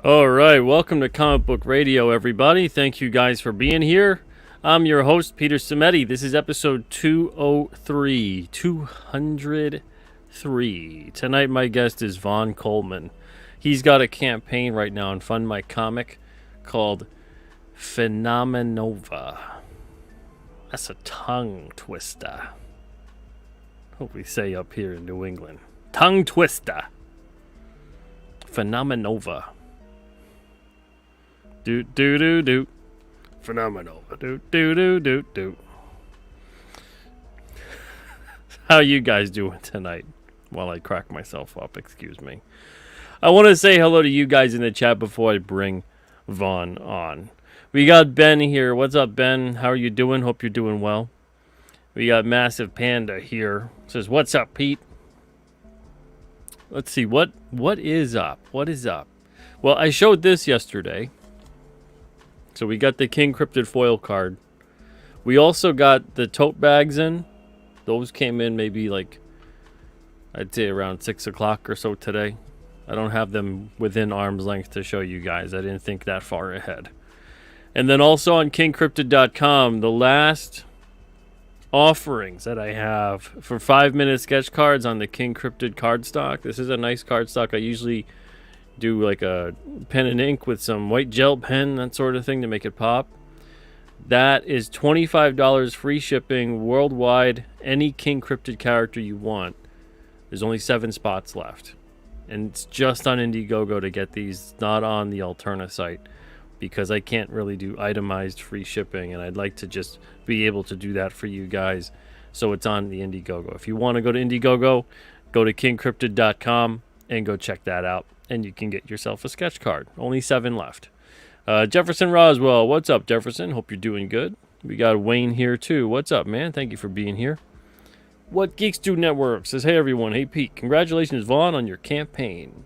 All right, welcome to Comic Book Radio, everybody. Thank you guys for being here. I'm your host, Peter Cimetti. This is episode 203. 203. Tonight, my guest is VAUGHN Coleman. He's got a campaign right now on Fund My Comic called Phenomenova. That's a tongue twister. What we say up here in New England. Tongue twister. Phenomenova. Do do do do. Phenomenova. Do do do do do. How you guys doing tonight? While I crack myself up, excuse me. I want to say hello to you guys in the chat before I bring VAUGHN on. We got Ben here. What's up, Ben? How are you doing? Hope you're doing well. We got Massive Panda here. Says, what's up, Pete? Let's see, what is up? What is up? Well, I showed this yesterday. So we got the King Cryptid foil card. We also got the tote bags in. Those came in maybe like, I'd say around 6 o'clock or so today. I don't have them within arm's length to show you guys. I didn't think that far ahead. And then also on kingcryptid.com, the last offerings that I have for 5-minute sketch cards on the King Cryptid cardstock. This is a nice cardstock. I usually do like a pen and ink with some white gel pen, that sort of thing to make it pop. That is $25 free shipping worldwide. Any King Cryptid character you want. There's only 7 spots left. And it's just on Indiegogo to get these, not on the Alterna site, because I can't really do itemized free shipping, and I'd like to just be able to do that for you guys. So it's on the Indiegogo. If you want to go to Indiegogo, go to kingcryptid.com and go check that out. And you can get yourself a sketch card. Only 7 left. Jefferson Roswell. What's up, Jefferson? Hope you're doing good. We got Wayne here, too. What's up, man? Thank you for being here. What Geeks Do Network says, hey, everyone. Hey, Pete. Congratulations, VAUGHN, on your campaign.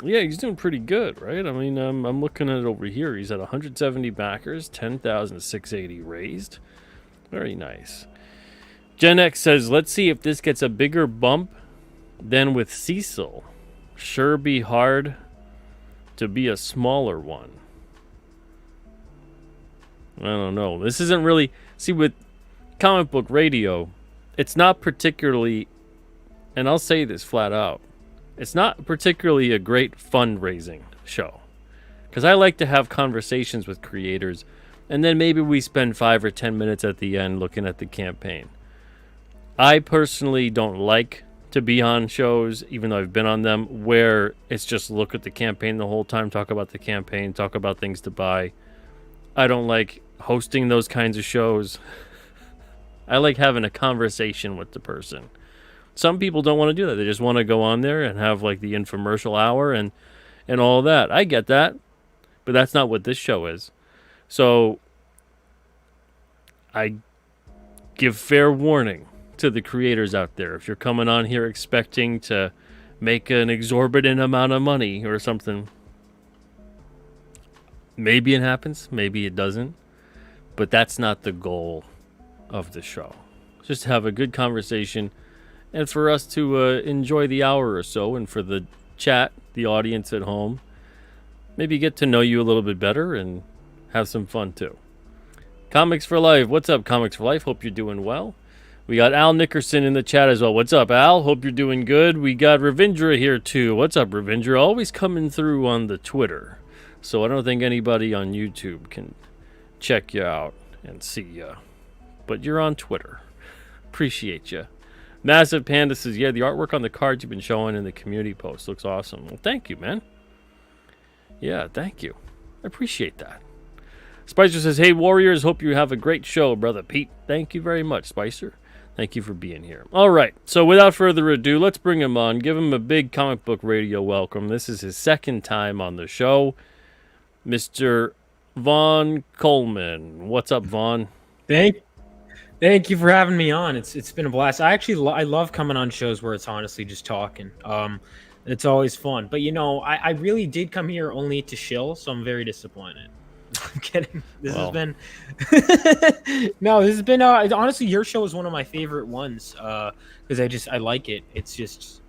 Yeah, he's doing pretty good, right? I mean, I'm looking at it over here. He's at 170 backers, 10,680 raised. Very nice. Gen X says, let's see if this gets a bigger bump than with Cecil. Sure be hard to be a smaller one. I don't know. This isn't really... See, with Comic Book Radio, it's not particularly... And I'll say this flat out. It's not particularly a great fundraising show. Because I like to have conversations with creators, and then maybe we spend 5 or 10 minutes at the end looking at the campaign. I personally don't like to be on shows, even though I've been on them, where it's just look at the campaign the whole time, talk about the campaign, talk about things to buy. I don't like hosting those kinds of shows. I like having a conversation with the person. Some people don't want to do that. They just want to go on there and have like the infomercial hour and all that. I get that, but that's not what this show is. So I give fair warning to the creators out there. If you're coming on here expecting to make an exorbitant amount of money or something, maybe it happens, maybe it doesn't, but that's not the goal of the show. Just have a good conversation and for us to enjoy the hour or so, and for the chat, the audience at home, maybe get to know you a little bit better and have some fun too. Comics for Life. What's up, Comics for Life? Hope you're doing well. We got Al Nickerson in the chat as well. What's up, Al? Hope you're doing good. We got Ravindra here, too. What's up, Ravindra? Always coming through on the Twitter. So I don't think anybody on YouTube can check you out and see you. But you're on Twitter. Appreciate you. Massive Panda says, yeah, the artwork on the cards you've been showing in the community post looks awesome. Well, thank you, man. Yeah, thank you. I appreciate that. Spicer says, hey, Warriors, hope you have a great show, Brother Pete. Thank you very much, Spicer. Thank you for being here. All right, so without further ado, let's bring him on. Give him a big Comic Book Radio welcome. This is his second time on the show. Mr. VAUGHN Coleman. What's up, VAUGHN? Thank you for having me on. It's been a blast. I love coming on shows where it's honestly just talking. It's always fun. But I really did come here only to chill, so I'm very disappointed. I'm kidding. This has Well, been no, this has been honestly, your show is one of my favorite ones. Because I like it. It's just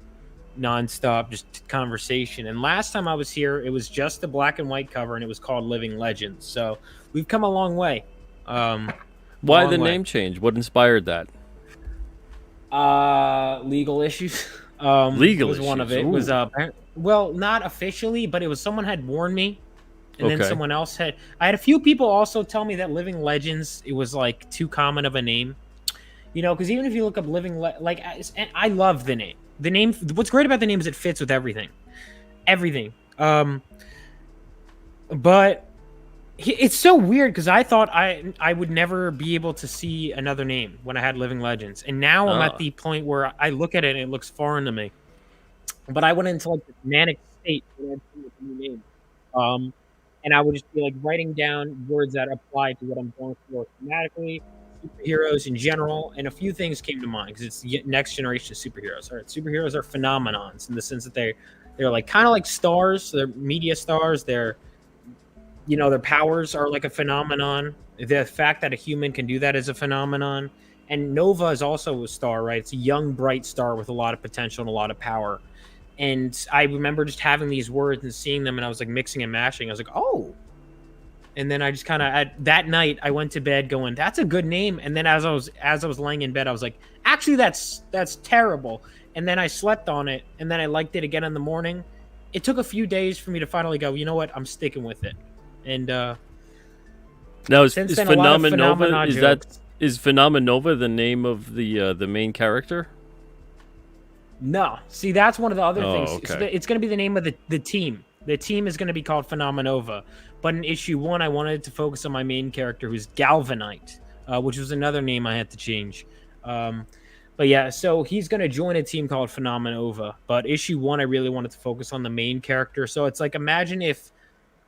nonstop, just conversation. And last time I was here, it was just the black and white cover, and it was called Living Legends. So we've come a long way. A why long the way. name change? What inspired that? Legal issues. Legal Was one of issues. it. Was Ooh. well, not officially, but it was someone had warned me, and then Okay. someone else had. I had a few people also tell me that Living Legends, it was like too common of a name. Because even if you look up like I love the name. The name. What's great about the name is it fits with everything. Everything. But it's so weird because I thought I would never be able to see another name when I had Living Legends, and now I'm at Ah. the point where I look at it and it looks foreign to me. But I went into like this manic state when I'd seen the new name, um, and I would just be like writing down words that apply to what I'm going for thematically, superheroes in general, and a few things came to mind because it's the next generation of superheroes. All right, superheroes are phenomenons in the sense that they're like kind of like stars, they're media stars, their powers are like a phenomenon. The fact that a human can do that is a phenomenon. And Nova is also a star, right? It's a young, bright star with a lot of potential and a lot of power. And I remember just having these words and seeing them, and I was like mixing and mashing. I was like, oh. And then I just kind of that night I went to bed going, that's a good name. And then as I was laying in bed, I was like, actually, that's terrible. And then I slept on it, and then I liked it again in the morning. It took a few days for me to finally go, you know what? I'm sticking with it. And Now since is then, a lot of Phenomenova phenomena is that jokes. is Phenomenova the name of the main character? No, see, that's one of the other Oh, things. okay. It's going to be the name of the team. The team is going to be called Phenomenova. But in issue 1, I wanted to focus on my main character, who's Galvanite, which was another name I had to change. But yeah, so he's going to join a team called Phenomenova. But issue 1, I really wanted to focus on the main character. So it's like, imagine if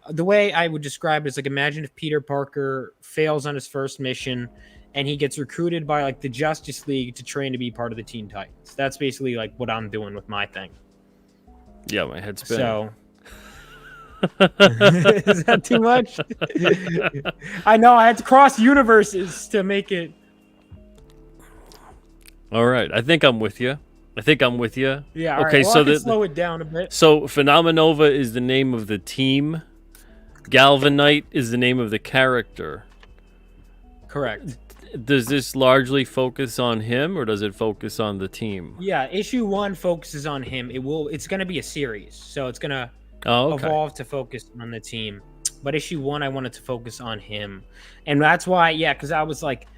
the way I would describe it is like, imagine if Peter Parker fails on his first mission and he gets recruited by like the Justice League to train to be part of the Teen Titans. That's basically like what I'm doing with my thing. Yeah, my head's spinning. So is that too much? I know I had to cross universes to make it. All right, I think I'm with you. Yeah. All Okay, right. Well, so I can slow it down a bit. so Phenomenova is the name of the team. Galvanite is the name of the character. Correct. Does this largely focus on him, or does it focus on the team? Yeah. Issue 1 focuses on him. It's going to be a series, so it's going to Oh, okay. evolve to focus on the team. But issue 1, I wanted to focus on him, and that's why, yeah, because I was like,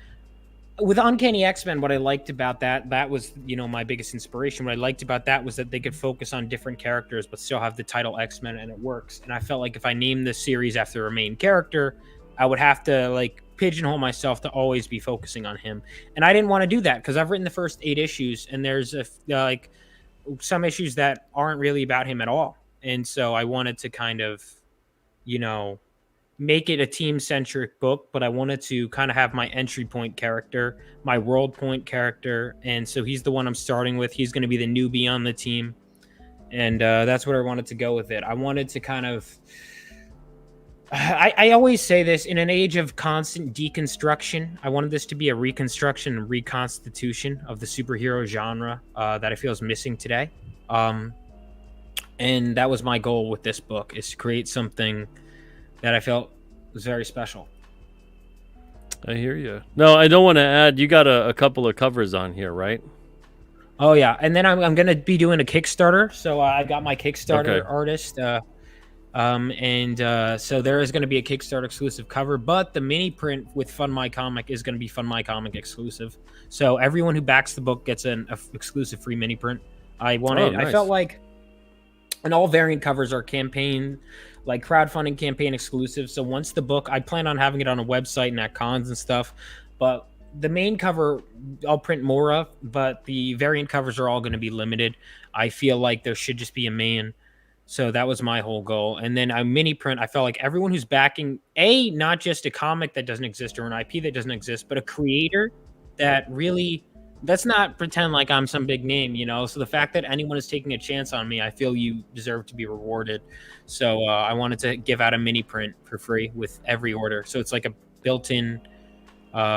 with Uncanny X-Men, what I liked about that was, my biggest inspiration. What I liked about that was that they could focus on different characters, but still have the title X-Men, and it works. And I felt like if I named this series after a main character, I would have to like pigeonhole myself to always be focusing on him. And I didn't want to do that because I've written the first 8 issues, and there's like some issues that aren't really about him at all. And so I wanted to kind of, you know, make it a team centric book, but I wanted to kind of have my entry point character, my world point character. And so he's the one I'm starting with. He's going to be the newbie on the team. And that's where I wanted to go with it. I wanted to kind of. I always say this, in an age of constant deconstruction, I wanted this to be a reconstruction and reconstitution of the superhero genre that I feel is missing today. And that was my goal with this book, is to create something that I felt was very special. I hear you. No, I don't want to add. You got a couple of covers on here, right? Oh yeah, and then I'm going to be doing a Kickstarter. So I got my Kickstarter Okay. artist, so there is going to be a Kickstarter exclusive cover, but the mini print with Fun My Comic is going to be Fun My Comic exclusive. So everyone who backs the book gets an exclusive free mini print. I wanted. Nice. I felt like, and all variant covers are campaign, like crowdfunding campaign exclusive. So once the book, I plan on having it on a website and at cons and stuff, but the main cover I'll print more of, but the variant covers are all going to be limited. I feel like there should just be a man. So that was my whole goal. And then a mini print, I felt like everyone who's backing not just a comic that doesn't exist or an IP that doesn't exist, but a creator that really let's not pretend like I'm some big name, you know. So the fact that anyone is taking a chance on me, I feel you deserve to be rewarded. So I wanted to give out a mini print for free with every order. So it's like a built-in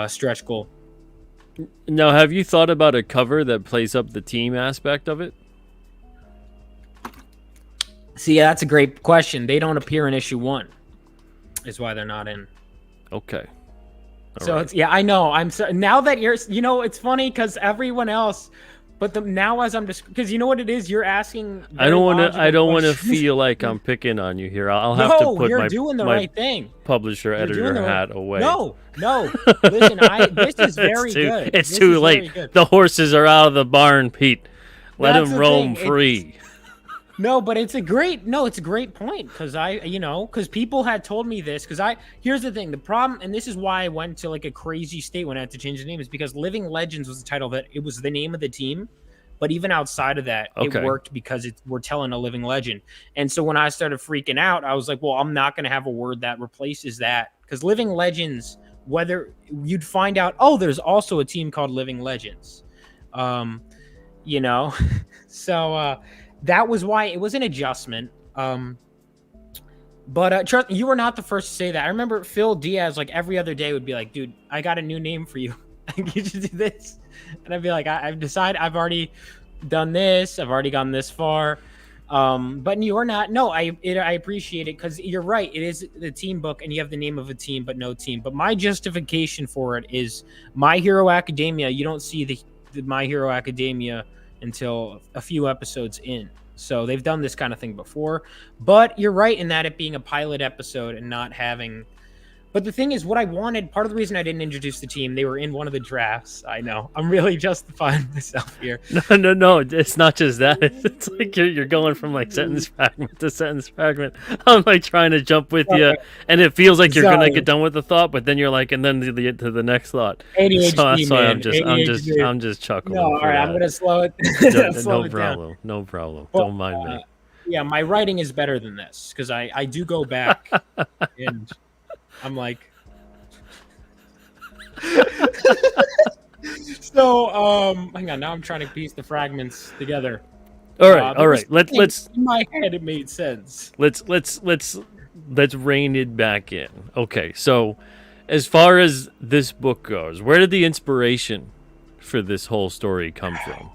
stretch goal. Now, have you thought about a cover that plays up the team aspect of it? See, that's a great question. They don't appear in issue 1, is why they're not in. Okay. So it's, yeah, I know. I'm so, now that you're, you know, it's funny because everyone else, but now as I'm just, because you know what it is, you're asking. I don't want to. I don't want to questions. feel like I'm picking on you here. I'll have to put you're doing the right thing. Publisher editor hat away. No. Listen, this is very good. It's too late. The horses are out of the barn, Pete. Let them roam free. No, but it's a great point because people had told me this here's the thing, the problem, and this is why I went to like a crazy state when I had to change the name, is because Living Legends was the title, that it was the name of the team, but even outside of that, it worked because we're telling a living legend. And so when I started freaking out, I was like, well, I'm not going to have a word that replaces that, because Living Legends, whether you'd find out, oh, there's also a team called Living Legends, you know, so that was why it was an adjustment. But trust, you were not the first to say that. I remember Phil Diaz, like every other day, would be like, dude, I got a new name for you. You should do this. And I'd be like, I've decided, I've already done this. I've already gone this far. But you're not. No, I appreciate it, because you're right. It is the team book and you have the name of a team, but no team. But my justification for it is My Hero Academia. You don't see the My Hero Academia until a few episodes in. So they've done this kind of thing before, but you're right in that it being a pilot episode and not having. But the thing is, what I wanted, part of the reason I didn't introduce the team, they were in one of the drafts. I know, I'm really justifying myself here. No, it's not just that. It's like you're going from like sentence fragment to sentence fragment. I'm like trying to jump with you, and it feels like you're gonna get done with the thought, but then you're like, and then to the next thought. ADHD, so that's why man. I'm just chuckling. No, all right, I'm gonna slow it. No problem. Well, don't mind me. Yeah, my writing is better than this, because I do go back and I'm like, so hang on, now I'm trying to piece the fragments together. All right. Let's in my head it made sense. Let's rein it back in. Okay, so as far as this book goes, where did the inspiration for this whole story come from?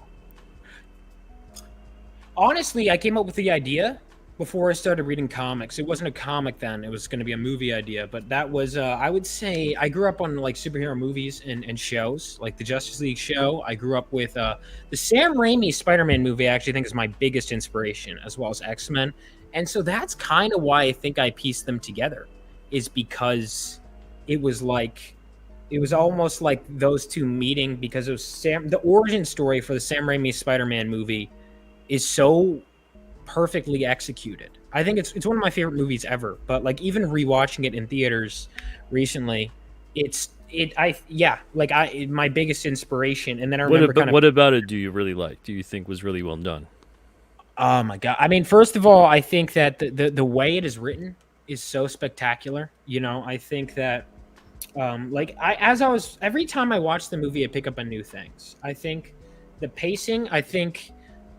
Honestly, I came up with the idea before I started reading comics. It wasn't a comic then. It was going to be a movie idea. But that was, I would say, I grew up on like superhero movies and shows, like the Justice League show. I grew up with the Sam Raimi Spider-Man movie, I actually think is my biggest inspiration, as well as X-Men. And so that's kind of why I think I pieced them together, is because it was almost like those two meeting, because it was the origin story for the Sam Raimi Spider-Man movie is so perfectly executed. I think it's one of my favorite movies ever. But like even rewatching it in theaters recently, my biggest inspiration. And then I remember what about it do you really like? Do you think was really well done? Oh my god! I mean, first of all, I think that the way it is written is so spectacular. You know, I think that every time I watch the movie, I pick up on new things. I think the pacing. I think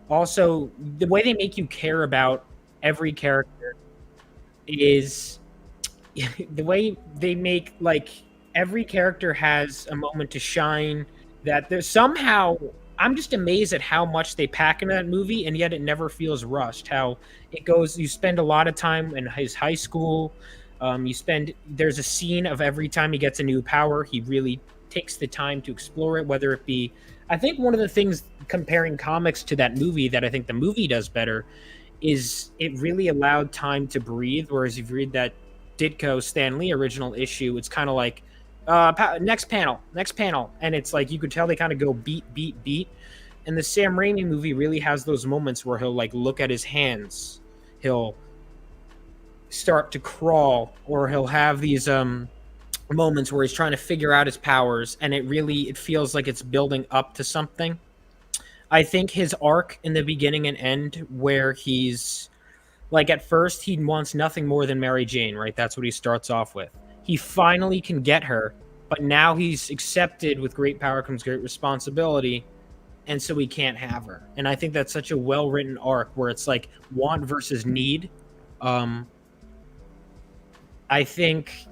also the way they make you care about every character is the way they make, like, every character has a moment to shine. That there's somehow, I'm just amazed at how much they pack in that movie, and yet it never feels rushed. How it goes, you spend a lot of time in his high school. There's a scene of every time he gets a new power, he really takes the time to explore it, whether it be, I think one of the things comparing comics to that movie that I think the movie does better is it really allowed time to breathe. Whereas if you read that Ditko Stan Lee original issue, it's kind of like, next panel. And it's like, you could tell they kind of go beat. And the Sam Raimi movie really has those moments where he'll like look at his hands. He'll start to crawl, or he'll have these moments where he's trying to figure out his powers, and it feels like it's building up to something. I think his arc in the beginning and end, where he's like, at first he wants nothing more than Mary Jane, right? That's what he starts off with. He finally can get her but now he's accepted with great power comes great responsibility, and so he can't have her. And I think that's such a well-written arc where it's like want versus need. I think,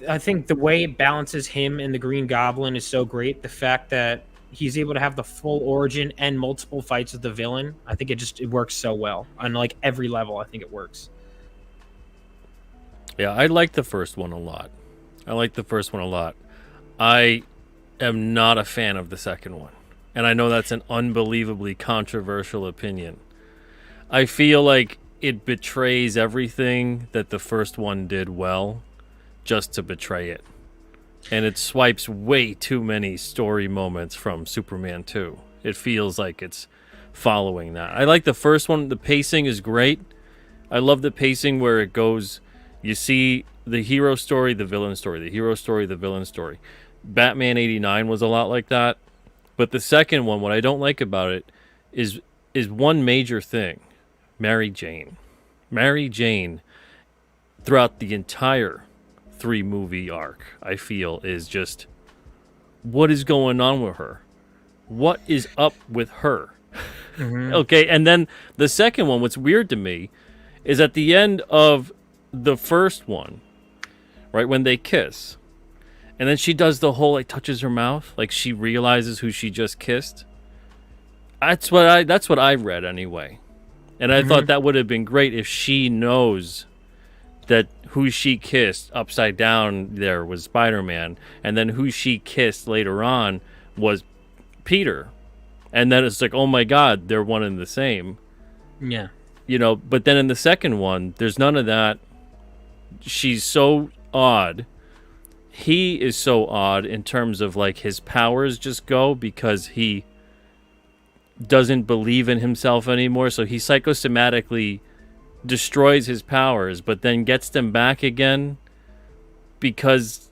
I think the way it balances him and the Green Goblin is so great. The fact that he's able to have the full origin and multiple fights with the villain, I think it works so well on like every level. I think it works. Yeah, I like the first one a lot. I am not a fan of the second one. And I know that's an unbelievably controversial opinion. I feel like it betrays everything that the first one did well just to betray it. And it swipes way too many story moments from Superman 2. It feels like it's following that. I like the first one. The pacing is great. I love the pacing where it goes, you see the hero story, the villain story, the hero story, the villain story. Batman 89 was a lot like that. But the second one, what I don't like about it is one major thing. Mary Jane. Mary Jane, throughout the entire 3-movie arc, I feel, is just, what is going on with her? What is up with her? Mm-hmm. Okay, and then the second one, what's weird to me, is at the end of the first one, right, when they kiss, and then she does the whole, like, touches her mouth, like she realizes who she just kissed. That's what I read anyway. And I thought that would have been great if she knows that who she kissed upside down there was Spider-Man, and then who she kissed later on was Peter. And then it's like, oh my God, they're one and the same. Yeah. But then in the second one, there's none of that. She's so odd. He is so odd in terms of like his powers just go because he doesn't believe in himself anymore, so he psychosomatically destroys his powers, but then gets them back again because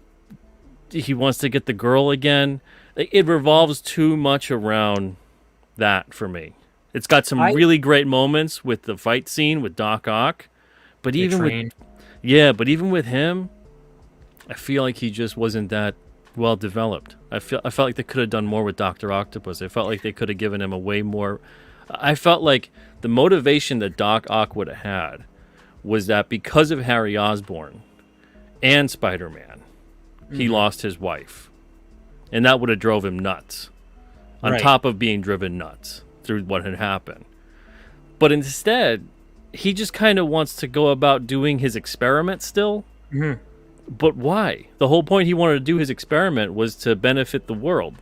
he wants to get the girl again. It revolves too much around that for me. It's got some really great moments with the fight scene with Doc Ock, but even with him, I feel like he just wasn't that well developed. I felt like they could have done more with Dr. Octopus. I felt like they could have given him a way more. I felt like the motivation that Doc Ock would have had was that because of Harry Osborn and Spider-Man, he lost his wife, and that would have drove him nuts. On top of being driven nuts through what had happened, but instead, he just kind of wants to go about doing his experiment still. Mm-hmm. But why? The whole point he wanted to do his experiment was to benefit the world.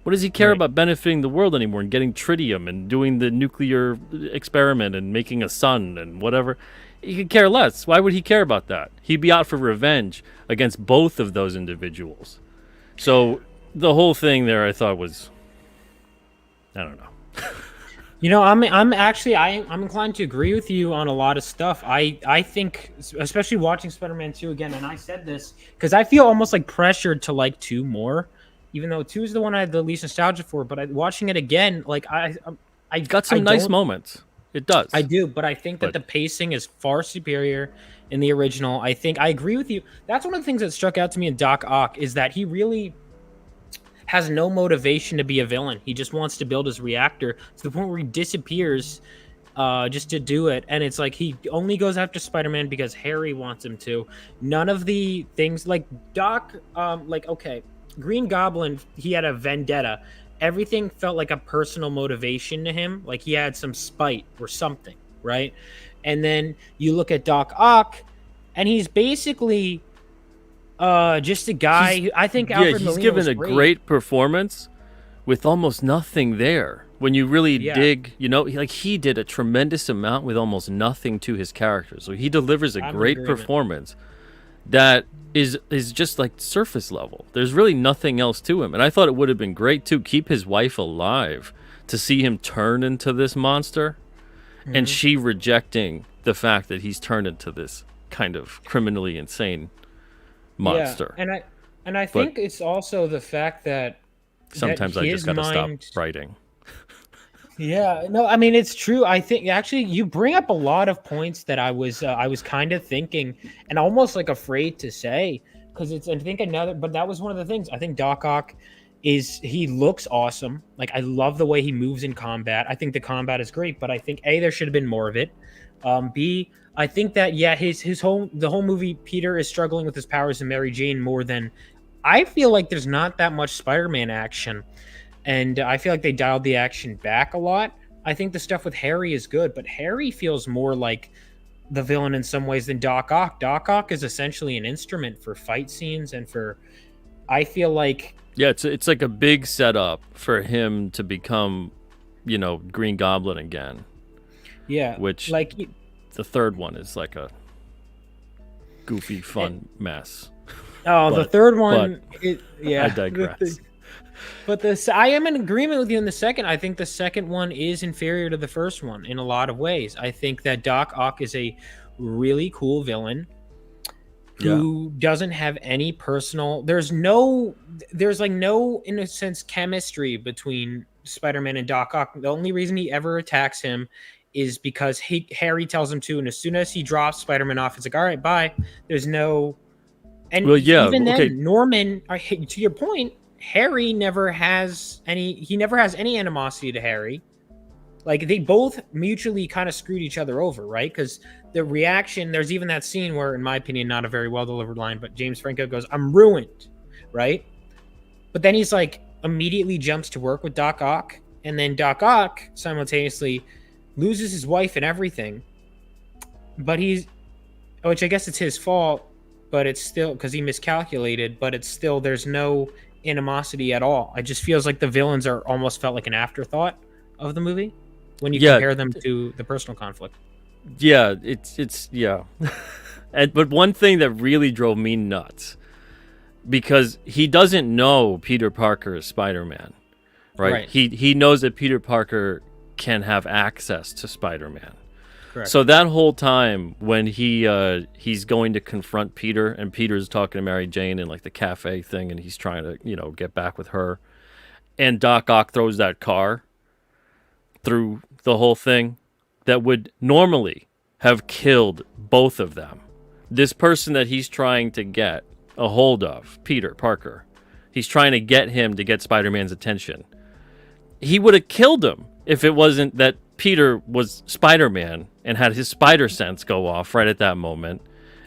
What does he care about benefiting the world anymore and getting tritium and doing the nuclear experiment and making a sun and whatever? He could care less. Why would he care about that? He'd be out for revenge against both of those individuals. So the whole thing there I thought was, I don't know. I'm inclined to agree with you on a lot of stuff. I think, especially watching Spider-Man 2 again, and I said this because I feel almost like pressured to like 2 more, even though 2 is the one I had the least nostalgia for. But watching it again, like I got some nice moments. It does. I do, but I think that the pacing is far superior in the original. I think I agree with you. That's one of the things that struck out to me in Doc Ock is that he really has no motivation to be a villain. He just wants to build his reactor to the point where he disappears just to do it. And it's like he only goes after Spider-Man because Harry wants him to. None of the things like Doc, Green Goblin, he had a vendetta. Everything felt like a personal motivation to him. Like he had some spite or something, right? And then you look at Doc Ock, and he's basically just a guy. I think Alfred he's Molina given was a great performance with almost nothing there. When you really dig, he did a tremendous amount with almost nothing to his character. So he delivers a great performance that is just like surface level. There's really nothing else to him. And I thought it would have been great to keep his wife alive to see him turn into this monster, and she rejecting the fact that he's turned into this kind of criminally insane monster. Yeah, and I think it's also the fact that sometimes I just gotta stop writing. Yeah, no, I mean it's true. I think actually you bring up a lot of points that I was kind of thinking and almost like afraid to say, because it's I think another, but that was one of the things. I think Doc Ock he looks awesome. Like I love the way he moves in combat. I think the combat is great, but I think A, there should have been more of it. B, I think that the whole movie, Peter is struggling with his powers and Mary Jane more than I feel like there's not that much Spider-Man action. And I feel like they dialed the action back a lot. I think the stuff with Harry is good, but Harry feels more like the villain in some ways than Doc Ock. Doc Ock is essentially an instrument for fight scenes and for. I feel like it's like a big setup for him to become, Green Goblin again. Yeah, which like the third one is like a goofy, fun mess. Oh, the third one, I digress. But I am in agreement with you in the second. I think the second one is inferior to the first one in a lot of ways. I think that Doc Ock is a really cool villain who doesn't have any personal. There's no, in a sense, chemistry between Spider-Man and Doc Ock. The only reason he ever attacks him is because Harry tells him to, and as soon as he drops Spider-Man off, it's like, all right, bye. There's no. And even then, Norman, to your point, Harry never has any animosity to Harry. Like they both mutually kind of screwed each other over, right? Because the reaction, there's even that scene where, in my opinion, not a very well delivered line, but James Franco goes, "I'm ruined," right? But then he's like immediately jumps to work with Doc Ock, and then Doc Ock simultaneously loses his wife and everything. But which I guess it's his fault, but it's still because he miscalculated, but it's still, there's no animosity at all. It just feels like the villains are almost felt like an afterthought of the movie when you compare them to the personal conflict. Yeah, it's but one thing that really drove me nuts, because he doesn't know Peter Parker is Spider-Man, right? He knows that Peter Parker can have access to Spider-Man. Correct. So that whole time when he's going to confront Peter, and Peter's talking to Mary Jane in like the cafe thing, and he's trying to get back with her, and Doc Ock throws that car through the whole thing that would normally have killed both of them. This person that he's trying to get a hold of, Peter Parker, he's trying to get him to get Spider-Man's attention. He would have killed him if it wasn't that Peter was Spider-Man and had his spider sense go off right at that moment.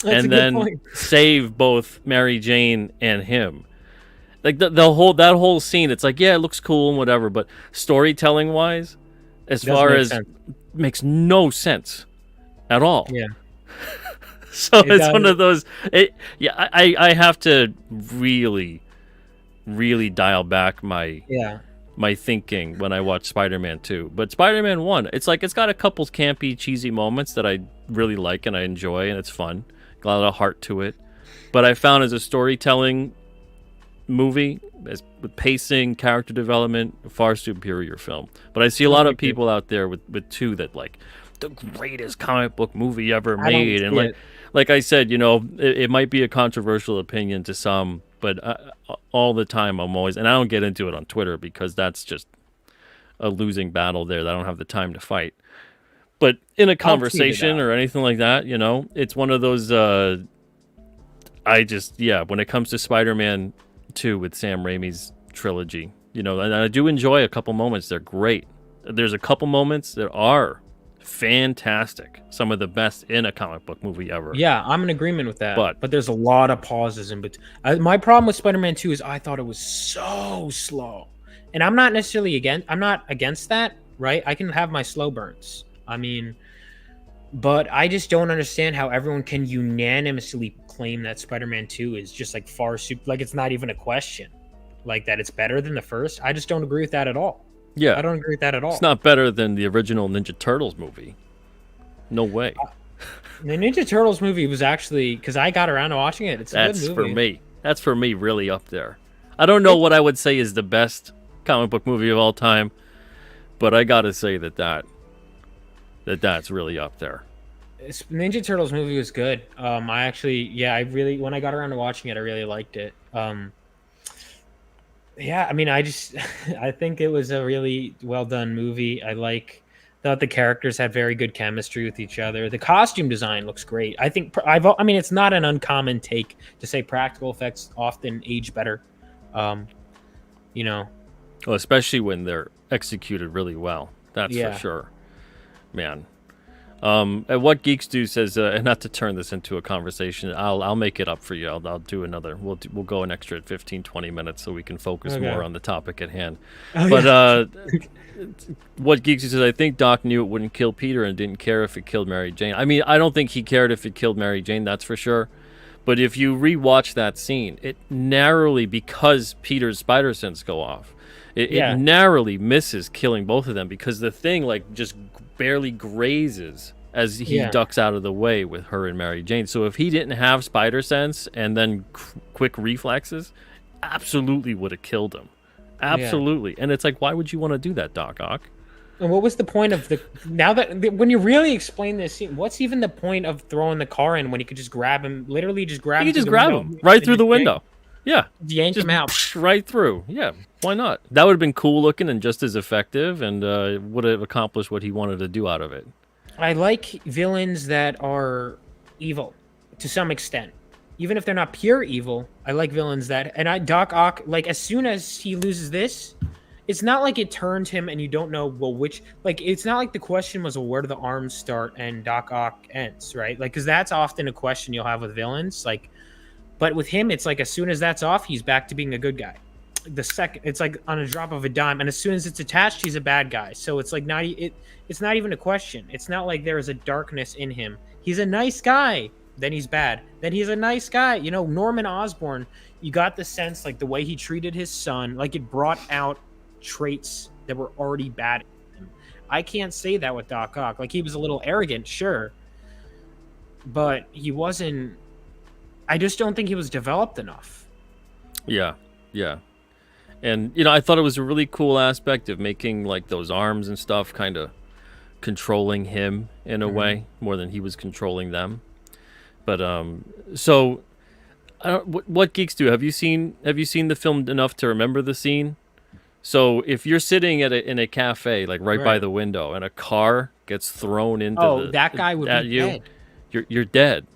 That's and then save both Mary Jane and him. Like that whole scene, it's like, yeah, it looks cool and whatever, but storytelling wise, makes no sense at all. Yeah. So it's one of those. I have to really, really dial back my thinking when I watch Spider-Man 2. But Spider-Man 1, it's like it's got a couple campy, cheesy moments that I really like and I enjoy, and it's fun. Got a lot of heart to it. But I found as a storytelling movie, with pacing, character development, a far superior film. But I see a lot of people out there with 2 that like the greatest comic book movie ever made, and like I said, it might be a controversial opinion to some, but all the time I'm always, and I don't get into it on Twitter because that's just a losing battle there that I don't have the time to fight. But in a conversation or anything like that, it's one of those. When it comes to Spider-Man 2 with Sam Raimi's trilogy, and I do enjoy a couple moments. They're great. There's a couple moments that are fantastic, some of the best in a comic book movie ever. Yeah, I'm in agreement with that. But there's a lot of pauses in between. My problem with Spider-Man 2 is I thought it was so slow, and I'm not against that, right? I can have my slow burns. I mean, but I just don't understand how everyone can unanimously claim that Spider-Man 2 is just like like it's not even a question, like that it's better than the first. I just don't agree with that at all. Yeah, I don't agree with that at all. It's not better than the original Ninja Turtles movie. No way. The Ninja Turtles movie was actually, because I got around to watching it. It's a good movie. That's for me really up there. I don't know what I would say is the best comic book movie of all time, but I gotta say that's really up there. Ninja Turtles movie was good. When I got around to watching it, I really liked it. I mean, I think it was a really well done movie. I like Thought the characters had very good chemistry with each other. The costume design looks great. I think I mean, it's not an uncommon take to say practical effects often age better. You know, Well, especially when they're executed really well. That's Yeah. for sure, man. And what Geeks Do says, and not to turn this into a conversation, I'll make it up for you. I'll do another. We'll go an extra 15, 20 minutes so we can focus Okay. more on the topic at hand. Oh, But yeah. what Geeks Do says, I think Doc knew it wouldn't kill Peter and didn't care if it killed Mary Jane. I mean, I don't think he cared if it killed Mary Jane. That's for sure. But if you rewatch that scene, it narrowly, because Peter's spider sense go off, it narrowly misses killing both of them because the thing like just barely grazes as he Yeah. ducks out of the way with her and Mary Jane. So if he didn't have spider sense and then quick reflexes, absolutely would have killed him. Absolutely. And it's like, why would you want to do that, Doc Ock? And what was the point of the? Now that when you really explain this scene, what's even the point of throwing the car in when he could just grab him? Literally, just grab. You him could just through the grab window him right and through the just window. Yeah. yank Just him out. right through. Yeah, why not? That would have been cool looking and just as effective, and would have accomplished what he wanted to do out of it. I like villains that are evil to some extent. Even if they're not pure evil, I like villains that. And Doc Ock, like as soon as he loses this, it's not like it turns him and you don't know which. Like it's not like the question was, well, where do the arms start and Doc Ock ends, right? Like because that's often a question you'll have with villains. Like, but with him, it's like as soon as that's off, he's back to being a good guy. The second, it's like on a drop of a dime, and as soon as it's attached, he's a bad guy. So it's like it's not even a question. It's not like there is a darkness in him. He's a nice guy, then he's bad. Then he's a nice guy. You know, Norman Osborn, you got the sense like the way he treated his son, like it brought out traits that were already bad in him. I can't say that with Doc Ock. Like he was a little arrogant, sure, but he wasn't. I just don't think he was developed enough. Yeah, yeah. And, you know, I thought it was a really cool aspect of making, like, those arms and stuff kind of controlling him in a way more than he was controlling them. But, so, what Geeks Do? Have you seen the film enough to remember the scene? So, if you're sitting in a cafe, like, right by the window, and a car gets thrown into that guy would be dead. You're dead.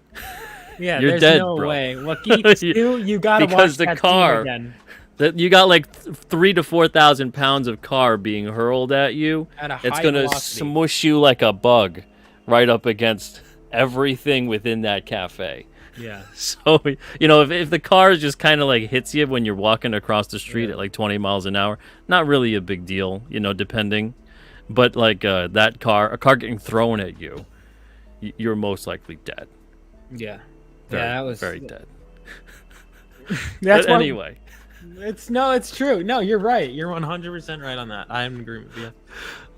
Yeah, You're there's dead, no bro. way. What Geeks Do, you gotta Because watch the that car- scene again. That you got like 3,000 to 4,000 pounds of car being hurled at you. At a It's high gonna velocity. smush you like a bug right up against everything within that cafe. Yeah. So, you know, if the car just kind of like hits you when you're walking across the street at like 20 miles an hour, not really a big deal, you know, depending. But like a car getting thrown at you, you're most likely dead. Yeah. Very, that was very dead. That's But why anyway. it's true. No, you're right. You're 100% right on that. I am in agreement with you.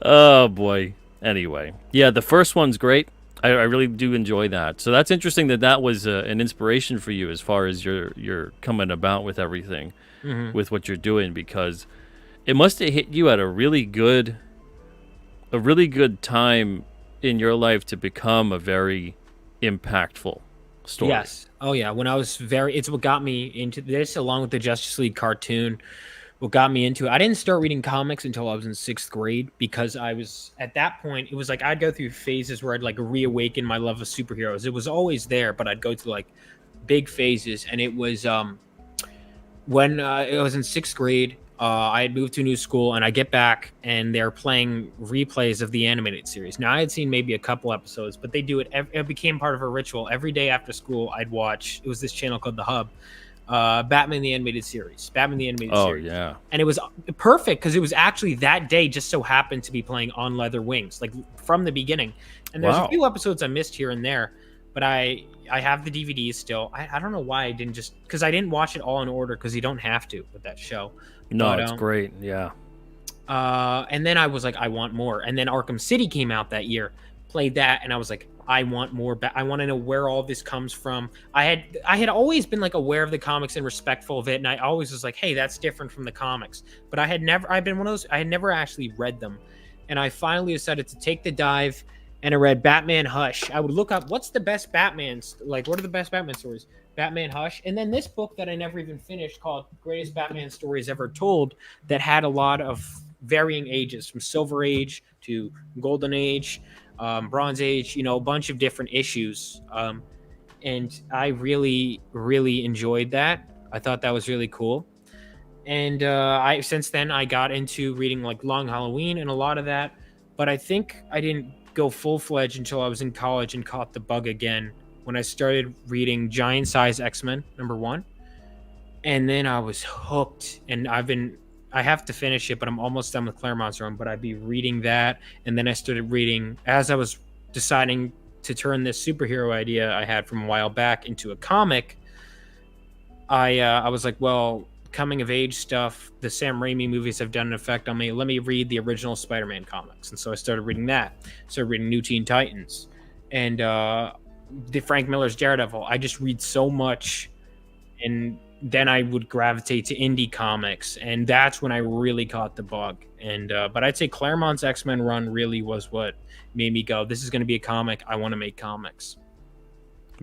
Oh boy. Anyway, yeah, the first one's great. I really do enjoy that. So that's interesting that was an inspiration for you as far as you're coming about with everything, with what you're doing, because it must have hit you at a really good time in your life to become a very impactful story. Yes. Oh yeah. When I was it's what got me into this, along with the Justice League cartoon. What got me into it. I didn't start reading comics until I was in 6th grade because I was at that point. It was like I'd go through phases where I'd like reawaken my love of superheroes. It was always there, but I'd go through like big phases. And it was when I was in 6th grade. I had moved to a new school, and I get back, and they're playing replays of the animated series. Now, I had seen maybe a couple episodes, but they do it. It became part of a ritual. Every day after school, I'd watch. It was this channel called The Hub, Batman the Animated Series. Series. Oh yeah. And it was perfect because it was actually that day just so happened to be playing on Leather Wings, like from the beginning. And there's a few episodes I missed here and there, but I have the DVDs still. I don't know why I didn't because I didn't watch it all in order because you don't have to with that show. No, But, it's great. Yeah. And then I was like, I want more. And then Arkham City came out that year, played that, and I was like, I want more. I want to know where all this comes from. I had always been like aware of the comics and respectful of it, and I always was like, hey, that's different from the comics. But I'd been one of those. I had never actually read them, and I finally decided to take the dive. And I read Batman Hush. I would look up what's the best Batman, like what are the best Batman stories? Batman Hush. And then this book that I never even finished called Greatest Batman Stories Ever Told that had a lot of varying ages from Silver Age to Golden Age, Bronze Age, a bunch of different issues. And I really, really enjoyed that. I thought that was really cool. And I since then I got into reading like Long Halloween and a lot of that. But I think I didn't go full-fledged until I was in college and caught the bug again when I started reading Giant Size X-Men #1. And then I was hooked, and I have to finish it, but I'm almost done with Claremont's Run. But I'd be reading that, and then I started reading as I was deciding to turn this superhero idea I had from a while back into a comic. I was like, well, coming of age stuff, the Sam Raimi movies have done an effect on me. Let me read the original Spider-Man comics, and so I started reading that. Started reading New Teen Titans, and the Frank Miller's Daredevil. I just read so much, and then I would gravitate to indie comics, and that's when I really caught the bug. And but I'd say Claremont's X-Men run really was what made me go, this is going to be a comic. I want to make comics.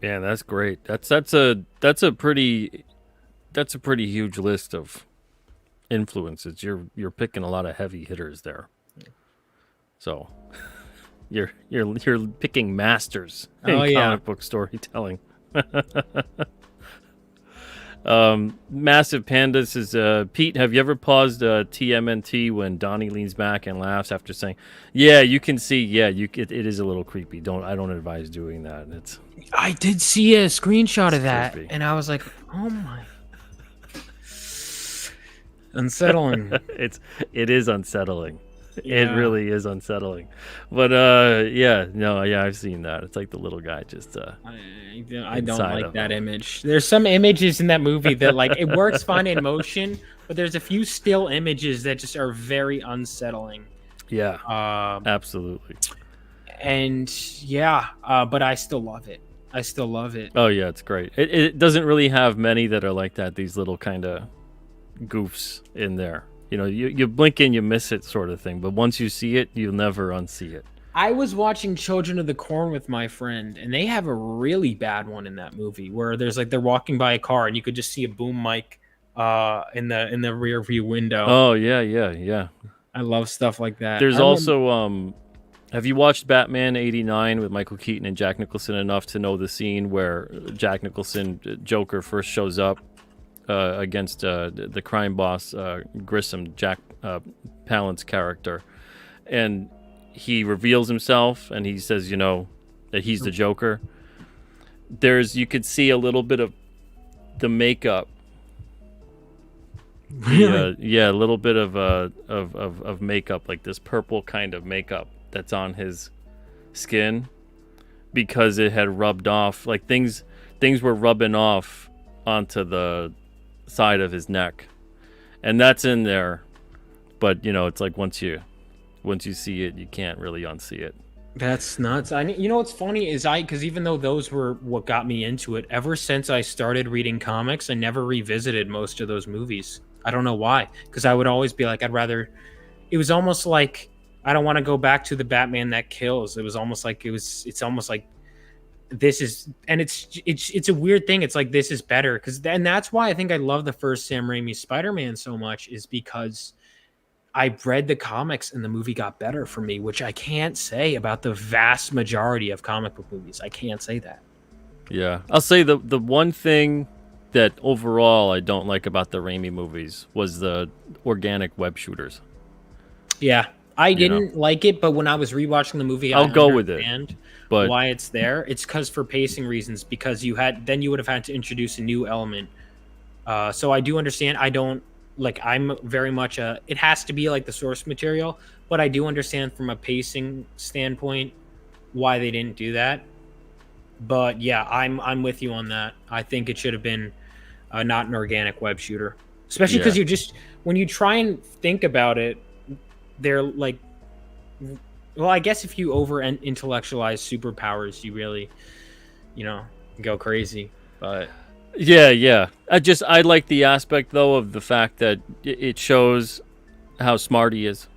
Yeah, that's great. That's a pretty huge list of influences. You're picking a lot of heavy hitters there. So you're picking masters in comic book storytelling. Massive Pandas is Pete, have you ever paused TMNT when Donnie leans back and laughs after saying, yeah, you can see, it is a little creepy. I don't advise doing that. I did see a screenshot of that, creepy. and I was like, oh my, unsettling. It is unsettling. Yeah. It really is unsettling. But I've seen that. It's like the little guy just I don't like that image. There's some images in that movie that like it works fine in motion, but there's a few still images that just are very unsettling. Yeah. Absolutely. And but I still love it. Oh yeah, it's great. It doesn't really have many that are like that, these little kind of goofs in there. You blink and you miss it sort of thing, but once you see it, you'll never unsee it. I was watching Children of the Corn with my friend, and they have a really bad one in that movie where there's like they're walking by a car and you could just see a boom mic in the rear view window. Oh yeah. I love stuff like that. There's also have you watched Batman '89 with Michael Keaton and Jack Nicholson enough to know the scene where Jack Nicholson, Joker, first shows up against the crime boss Grissom, Jack Palance character, and he reveals himself and he says, that he's the Joker. You could see a little bit of the makeup. Really? A little bit of makeup, like this purple kind of makeup that's on his skin, because it had rubbed off, like things were rubbing off onto the side of his neck, and that's in there. But it's like once you see it, you can't really unsee it. That's nuts. What's funny is because even though those were what got me into it, ever since I started reading comics, I never revisited most of those movies. I don't know why, because I would always be like, it was almost like I don't want to go back to the Batman that kills. It was almost like it's almost like this is, and it's a weird thing. It's like, this is better, and that's why I think I love the first Sam Raimi Spider-Man so much, is because I read the comics and the movie got better for me, which I can't say about the vast majority of comic book movies. I can't say that. Yeah, I'll say the one thing that overall I don't like about the Raimi movies was the organic web shooters. Yeah, I didn't like it, but when I was rewatching the movie, I'll go with it. But why it's there? It's because for pacing reasons, because you would have had to introduce a new element. So I do understand. I'm very much it has to be like the source material, but I do understand from a pacing standpoint why they didn't do that. But yeah, I'm with you on that. I think it should have been not an organic web shooter, especially because when you try and think about it, they're like, well, I guess if you over intellectualize superpowers, you really, go crazy. But yeah, I like the aspect though of the fact that it shows how smart he is.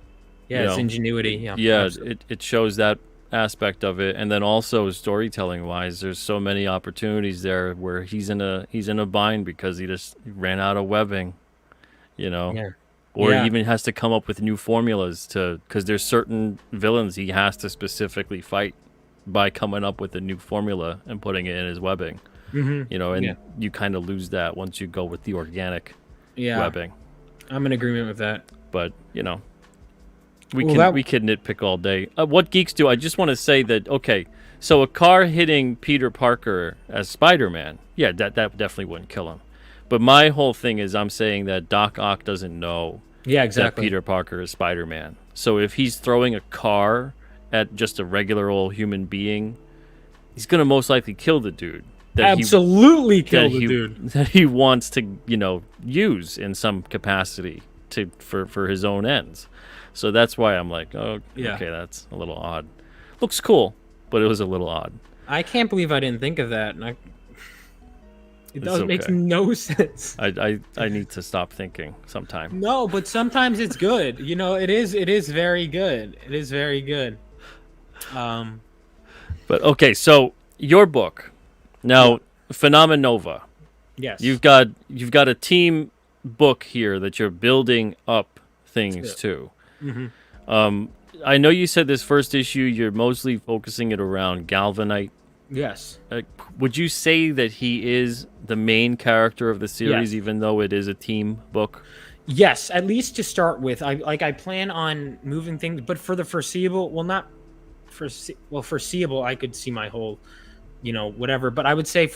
Yeah, it's ingenuity. Yeah, it shows that aspect of it, and then also storytelling wise, there's so many opportunities there where he's in a bind because he ran out of webbing. Yeah. or he even has to come up with new formulas because there's certain villains he has to specifically fight by coming up with a new formula and putting it in his webbing. Mm-hmm. And you kind of lose that once you go with the organic webbing. I'm in agreement with that. But we can nitpick all day. What geeks do? I just want to say that so a car hitting Peter Parker as Spider-Man, that definitely wouldn't kill him. But my whole thing is I'm saying that Doc Ock doesn't know that Peter Parker is Spider-Man. So if he's throwing a car at just a regular old human being, he's gonna most likely kill the dude. That he wants to use in some capacity for his own ends. So that's why I'm like, okay, that's a little odd. Looks cool, but it was a little odd. I can't believe I didn't think of that. It doesn't make no sense. I need to stop thinking sometime. No, but sometimes it's good. It is very good. It is very good. But okay, so your book now, Phenomenova. Yes. You've got a team book here that you're building up things to. Mm-hmm. I know you said this first issue you're mostly focusing it around Galvanite. Yes. Would you say that he is the main character of the series, even though it is a team book? Yes, at least to start with. I plan on moving things, but for the foreseeable, foreseeable, I could see my whole, whatever. But I would say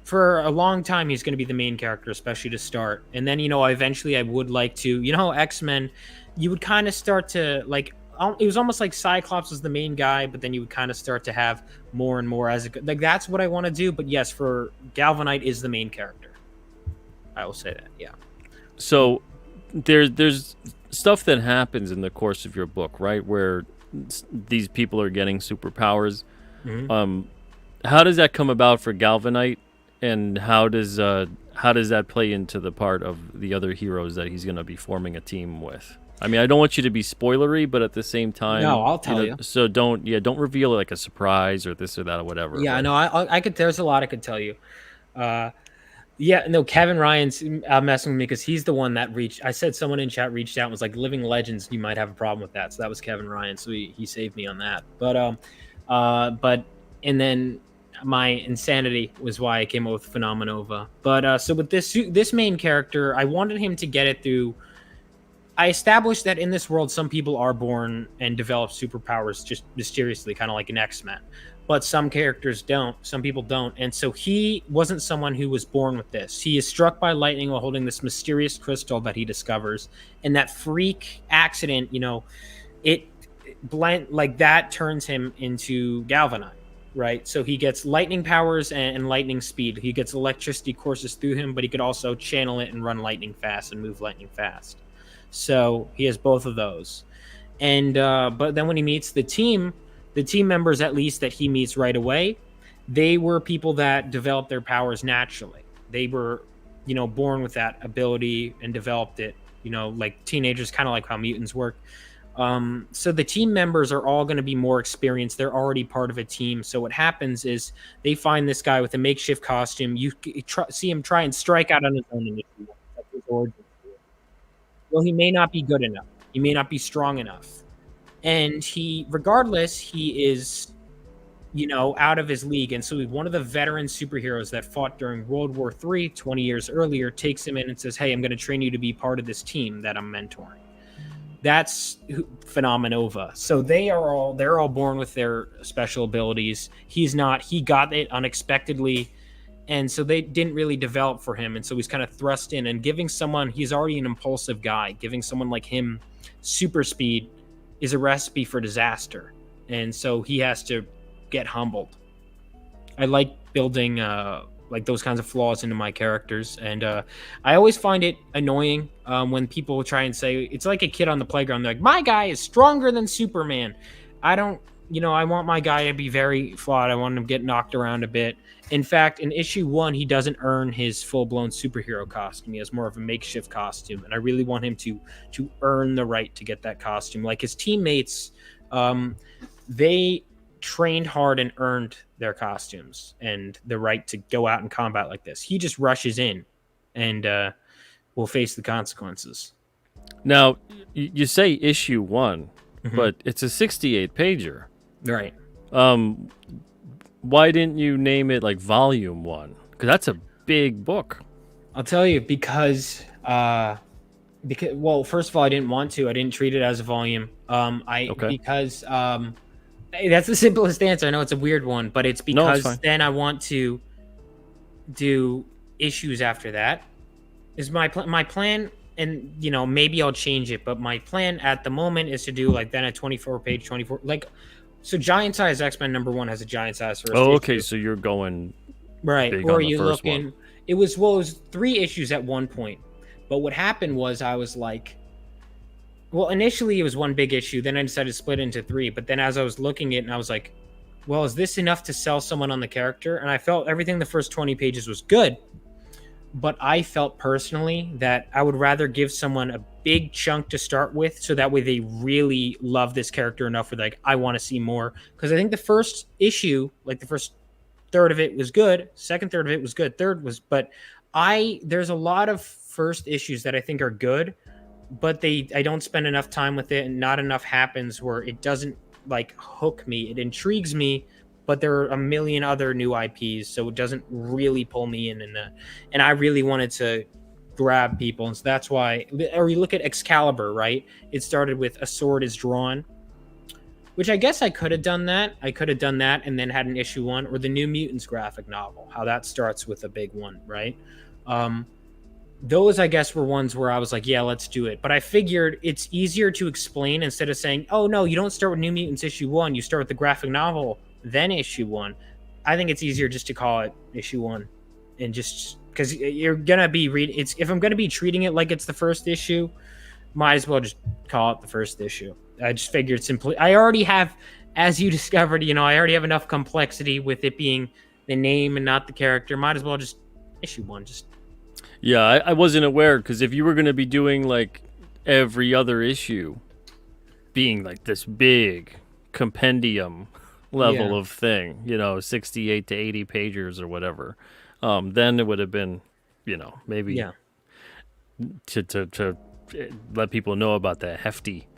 for a long time, he's going to be the main character, especially to start. And then, eventually I would like to, X-Men, you would kind of start to it was almost like Cyclops was the main guy, but then you would kind of start to have more and more as it that's what I want to do. But yes, for Galvanite is the main character. I will say that. Yeah. So there's stuff that happens in the course of your book, right? Where these people are getting superpowers. Mm-hmm. How does that come about for Galvanite, and how does that play into the part of the other heroes that he's going to be forming a team with? I mean, I don't want you to be spoilery, but at the same time, no, I'll tell you. So don't reveal it like a surprise or this or that or whatever. Yeah, no, I could. There's a lot I could tell you. Kevin Ryan's messing with me because he's the one that I said someone in chat reached out and was like, "Living Legends, you might have a problem with that." So that was Kevin Ryan. So he saved me on that. And then my insanity was why I came up with Phenomenova. But so with this main character, I wanted him to get it through. I established that in this world, some people are born and develop superpowers just mysteriously, kind of like an X-Men. But some characters don't. Some people don't. And so he wasn't someone who was born with this. He is struck by lightning while holding this mysterious crystal that he discovers. And that freak accident, that turns him into Galvanite, right? So he gets lightning powers and lightning speed. He gets electricity courses through him, but he could also channel it and run lightning fast and move lightning fast. So he has both of those. And but then when he meets the team members, at least that he meets right away, they were people that developed their powers naturally. They were, born with that ability and developed it, like teenagers, kind of like how mutants work. So the team members are all going to be more experienced. They're already part of a team. So what happens is they find this guy with a makeshift costume. You see him try and strike out on his own initiative. That's his origin. Well, he may not be good enough. He may not be strong enough. And regardless, he is, out of his league. And so one of the veteran superheroes that fought during World War III 20 years earlier takes him in and says, "Hey, I'm going to train you to be part of this team that I'm mentoring." That's Phenomenova. So they're all born with their special abilities. He's not. He got it unexpectedly. And so they didn't really develop for him. And so he's kind of thrust in, and he's already an impulsive guy. Giving someone like him super speed is a recipe for disaster. And so he has to get humbled. I like building those kinds of flaws into my characters. And I always find it annoying when people try and say, it's like a kid on the playground. They're like, "My guy is stronger than Superman." I don't, I want my guy to be very flawed. I want him to get knocked around a bit. In fact, in issue 1, he doesn't earn his full-blown superhero costume. He has more of a makeshift costume, and I really want him to earn the right to get that costume. Like his teammates, they trained hard and earned their costumes and the right to go out in combat like this. He just rushes in and will face the consequences. Now, you say issue 1, Mhm. but it's a 68 pager. Right. Why didn't you name it like volume 1? Because that's a big book. I'll tell you because well, first of all, I didn't want to. I didn't treat it as a volume. Okay. Because that's the simplest answer. I know it's a weird one, but it's No, it's because fine. then I want to do issues after that. Is my plan, and maybe I'll change it, but my plan at the moment is to do like then a 24-page 24 like so giant size X-Men #1 has a giant size first Oh, issue. okay. So you're going Right. big Or on the you first look in one. it was 3 issues at one point. But what happened was I was like, well, initially it was one big issue, then I decided to split it into 3, but then as I was looking at it and I was like, well, is this enough to sell someone on the character? And I felt everything the first 20 pages was good, but I felt personally that I would rather give someone a big chunk to start with so that way they really love this character enough where like I want to see more, because I think the first issue, like the first third of it was good, second third of it was good, third was but there's a lot of first issues that I think are good, but I don't spend enough time with it and not enough happens where it doesn't like hook me. It intrigues me, but there are a million other new IPs, so it doesn't really pull me in. And I really wanted to grab people, and so that's why. Or you look at Excalibur, right? It started with A Sword is Drawn, which I guess I could have done that. I could have done that and then had an issue 1, or the New Mutants graphic novel, how that starts with a big one, right? Those, I guess, were ones where I was like, yeah, let's do it. But I figured it's easier to explain instead of saying, oh, no, you don't start with New Mutants issue 1. You start with the graphic novel, then issue 1. I think it's easier just to call it issue 1. And just because you're going to be reading it's, if I'm going to be treating it like it's the first issue, might as well just call it the first issue. I just figured simply, I already have, as you discovered, I already have enough complexity with it being the name and not the character. Might as well just issue 1. Just Yeah, I wasn't aware because if you were going to be doing like every other issue being like this big compendium level of thing, 68 to 80 pagers or whatever, then it would have been, maybe yeah. to let people know about the hefty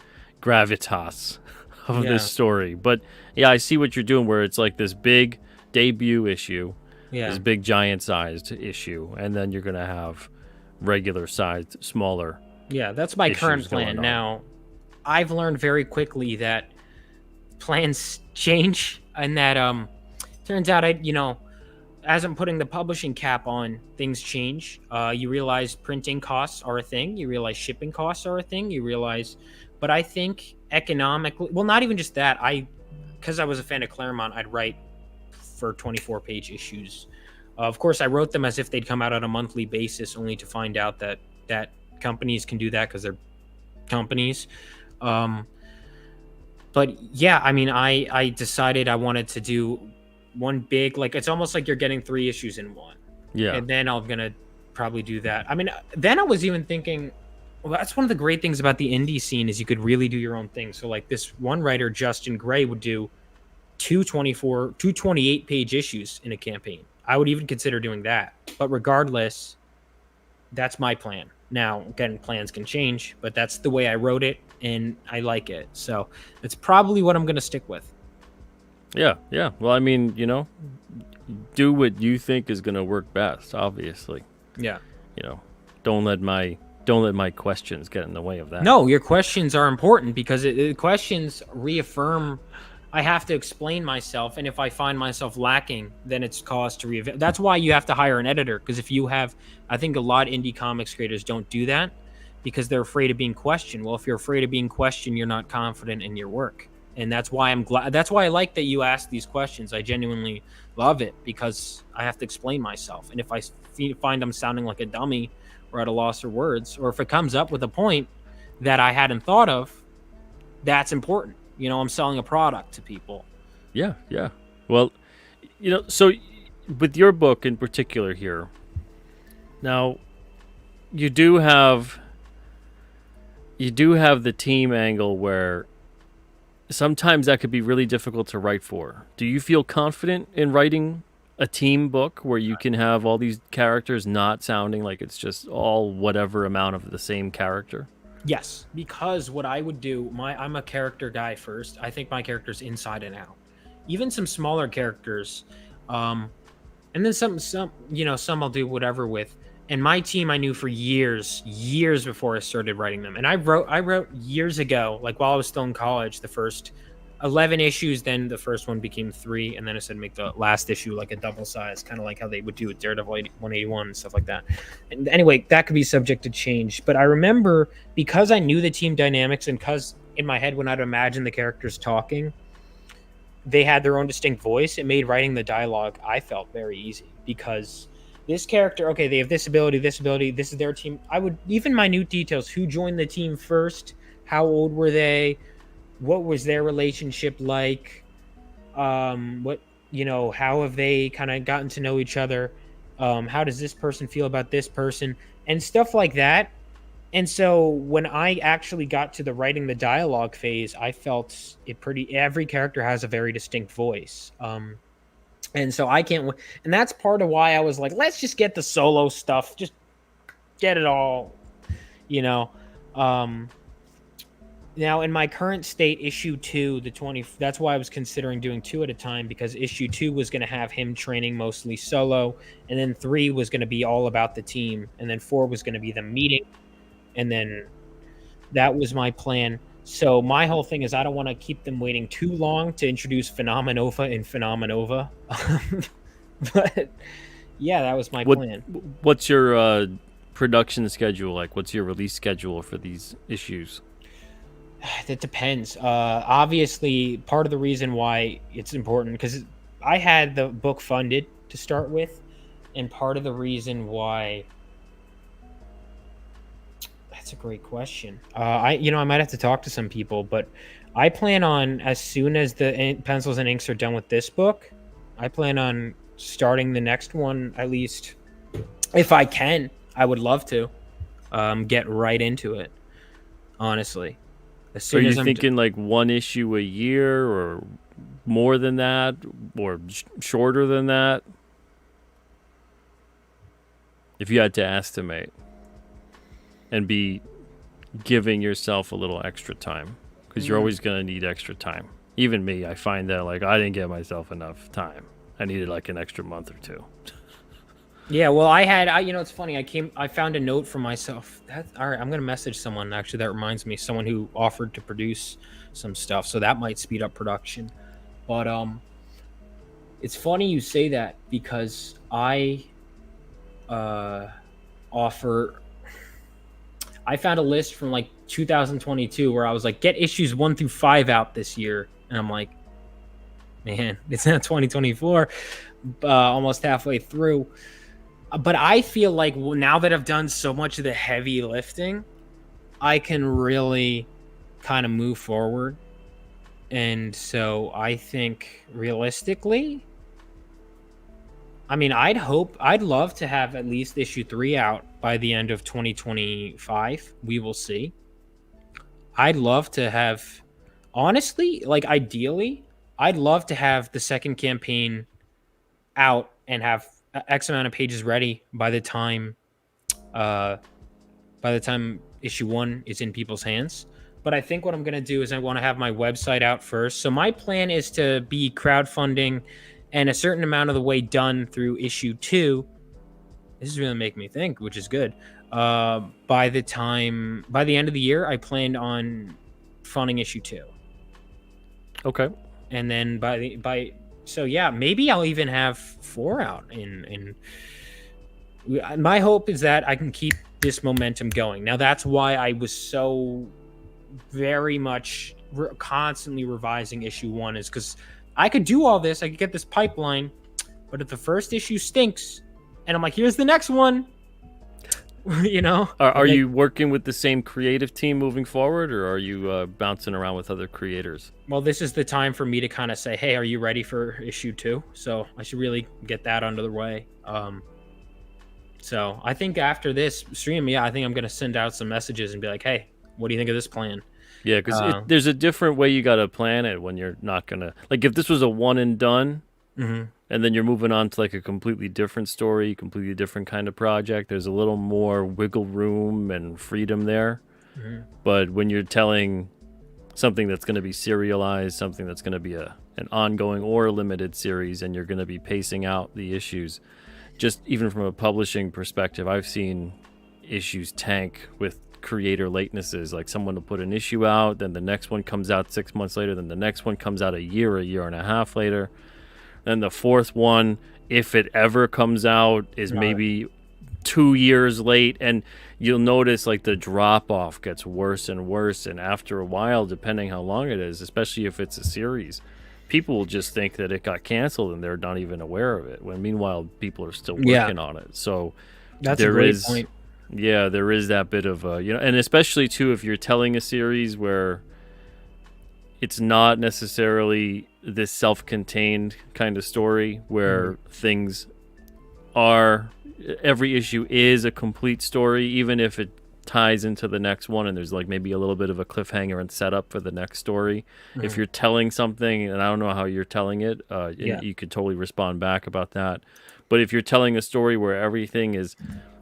gravitas of Yeah. this story. But yeah, I see what you're doing where it's like this big debut issue, Yeah. this big giant sized issue, and then you're going to have regular sized, smaller. Yeah, that's my current issues going plan. on. Now, I've learned very quickly that plans change, and that turns out as I'm putting the publishing cap on, things change. You realize printing costs are a thing. You realize shipping costs are a thing. But I think economically, well, not even just that. Because I was a fan of Claremont, I'd write for 24-page issues. Of course, I wrote them as if they'd come out on a monthly basis, only to find out that companies can do that because they're companies. But yeah, I mean, I decided I wanted to do one big, like, it's almost like you're getting 3 issues in one. Yeah. And then I'm gonna probably do that. I mean, then I was even thinking, well, that's one of the great things about the indie scene is you could really do your own thing. So like this one writer, Justin Gray, would do 28-page issues in a campaign. I would even consider doing that. But regardless, that's my plan. Now, again, plans can change, but that's the way I wrote it, and I like it. So that's probably what I'm going to stick with. Yeah. Well, I mean, do what you think is going to work best, obviously. Yeah. Don't let my questions get in the way of that. No, your questions are important because questions reaffirm. I have to explain myself, and if I find myself lacking, then it's cause to reevaluate. That's why you have to hire an editor, because if you have, I think a lot of indie comics creators don't do that because they're afraid of being questioned. Well, if you're afraid of being questioned, you're not confident in your work, and that's why I'm glad. That's why I like that you ask these questions. I genuinely love it because I have to explain myself, and if I find I'm sounding like a dummy or at a loss for words, or if it comes up with a point that I hadn't thought of, that's important. I'm selling a product to people. Yeah. Well, so with your book in particular here, now you do have the team angle where sometimes that could be really difficult to write for. Do you feel confident in writing a team book where you can have all these characters not sounding like it's just all whatever amount of the same character? Yes, because what I would do, I'm a character guy first. I think my character's inside and out. Even some smaller characters, um, and then some I'll do whatever with. And my team I knew for years before I started writing them. And I wrote years ago, like while I was still in college, the first 11 issues, then the first one became 3, and then I said make the last issue like a double size, kind of like how they would do with Daredevil 181 and stuff like that. And anyway, that could be subject to change. But I remember, because I knew the team dynamics, and because in my head when I'd imagine the characters talking, they had their own distinct voice, it made writing the dialogue, I felt, very easy. Because this character, okay, they have this ability, this is their team. I would even minute details: who joined the team first, how old were they, what was their relationship like, what, how have they kind of gotten to know each other, how does this person feel about this person, and stuff like that. And so when I actually got to the writing the dialogue phase, I felt it pretty. Every character has a very distinct voice, and so I can't. And that's part of why I was like, let's just get the solo stuff, just get it all, you know. Now in my current state, issue 2, the 20. That's why I was considering doing 2 at a time, because issue 2 was going to have him training mostly solo, and then 3 was going to be all about the team, and then 4 was going to be them meeting, and then that was my plan. So my whole thing is I don't want to keep them waiting too long to introduce Phenomenova and Phenomenova. But yeah, that was my plan. What's your production schedule like? What's your release schedule for these issues? It depends. Obviously, part of the reason why it's important, because I had the book funded to start with, and part of the reason why. That's a great question. I might have to talk to some people, but I plan on, as soon as the pencils and inks are done with this book, I plan on starting the next one, at least if I can. I would love to get right into it, honestly. As soon Are as you thinking like one issue a year, or more than that, or shorter than that? If you had to estimate and be giving yourself a little extra time, because you're always going to need extra time. Even me, I find that like I didn't give myself enough time. I needed like an extra month or 2. Yeah, well, it's funny. I found a note for myself. All right, I'm going to message someone, actually, that reminds me, someone who offered to produce some stuff. So that might speed up production. But it's funny you say that, because I found a list from like 2022 where I was like, get issues 1 through 5 out this year. And I'm like, man, it's not 2024, almost halfway through. But I feel like now that I've done so much of the heavy lifting, I can really kind of move forward. And so I think realistically, I mean, I'd love to have at least issue 3 out by the end of 2025. We will see. I'd love to have, honestly, like ideally, I'd love to have the second campaign out and have X amount of pages ready by the time issue 1 is in people's hands. But I think what I'm going to do is I want to have my website out first. So my plan is to be crowdfunding and a certain amount of the way done through issue 2. This is really making me think, which is good. By the end of the year, I planned on funding issue 2. Okay. And then so yeah, maybe I'll even have 4 out. In my hope is that I can keep this momentum going. Now that's why I was so very much constantly revising issue 1, is because I could do all this, I could get this pipeline, but if the first issue stinks, and I'm like, here's the next one, Are you working with the same creative team moving forward, or are you bouncing around with other creators? Well, this is the time for me to kind of say, hey, are you ready for issue 2? So I should really get that under the way. So I think after this stream, I think I'm going to send out some messages and be like, hey, what do you think of this plan? Yeah, because there's a different way you got to plan it when you're not going to... Like, if this was a one and done, Mm-hmm. and then you're moving on to like a completely different story, completely different kind of project. There's a little more wiggle room and freedom there. Mm-hmm. But when you're telling something that's going to be serialized, something that's going to be an ongoing or a limited series, and you're going to be pacing out the issues, just even from a publishing perspective, I've seen issues tank with creator latenesses. Like someone will put an issue out, then the next one comes out 6 months later, then the next one comes out a year and a half later. Then the fourth one, if it ever comes out, is maybe 2 years late. And you'll notice like the drop off gets worse and worse. And after a while, depending how long it is, especially if it's a series, people will just think that it got canceled and they're not even aware of it. When meanwhile, people are still working on it. So That's a there great is, point. yeah, there is that bit of and especially too if you're telling a series where it's not necessarily this self-contained kind of story where things are, every issue is a complete story, even if it ties into the next one and there's like maybe a little bit of a cliffhanger and setup for the next story. If you're telling something, and I don't know how you're telling it, you could totally respond back about that. But if you're telling a story where everything is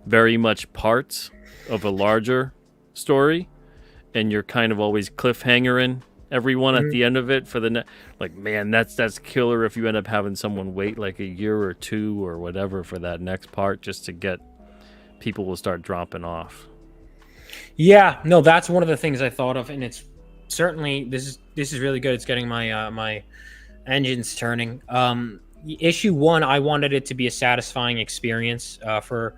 very much parts of a larger story and you're kind of always cliffhangering everyone at the end of it for the like, man, that's killer if you end up having someone wait like a year or two or whatever for that next part just to get people will start dropping off. Yeah, no, that's one of the things I thought of, and it's certainly this is really good. It's getting my my engines turning. Issue one, I wanted it to be a satisfying experience for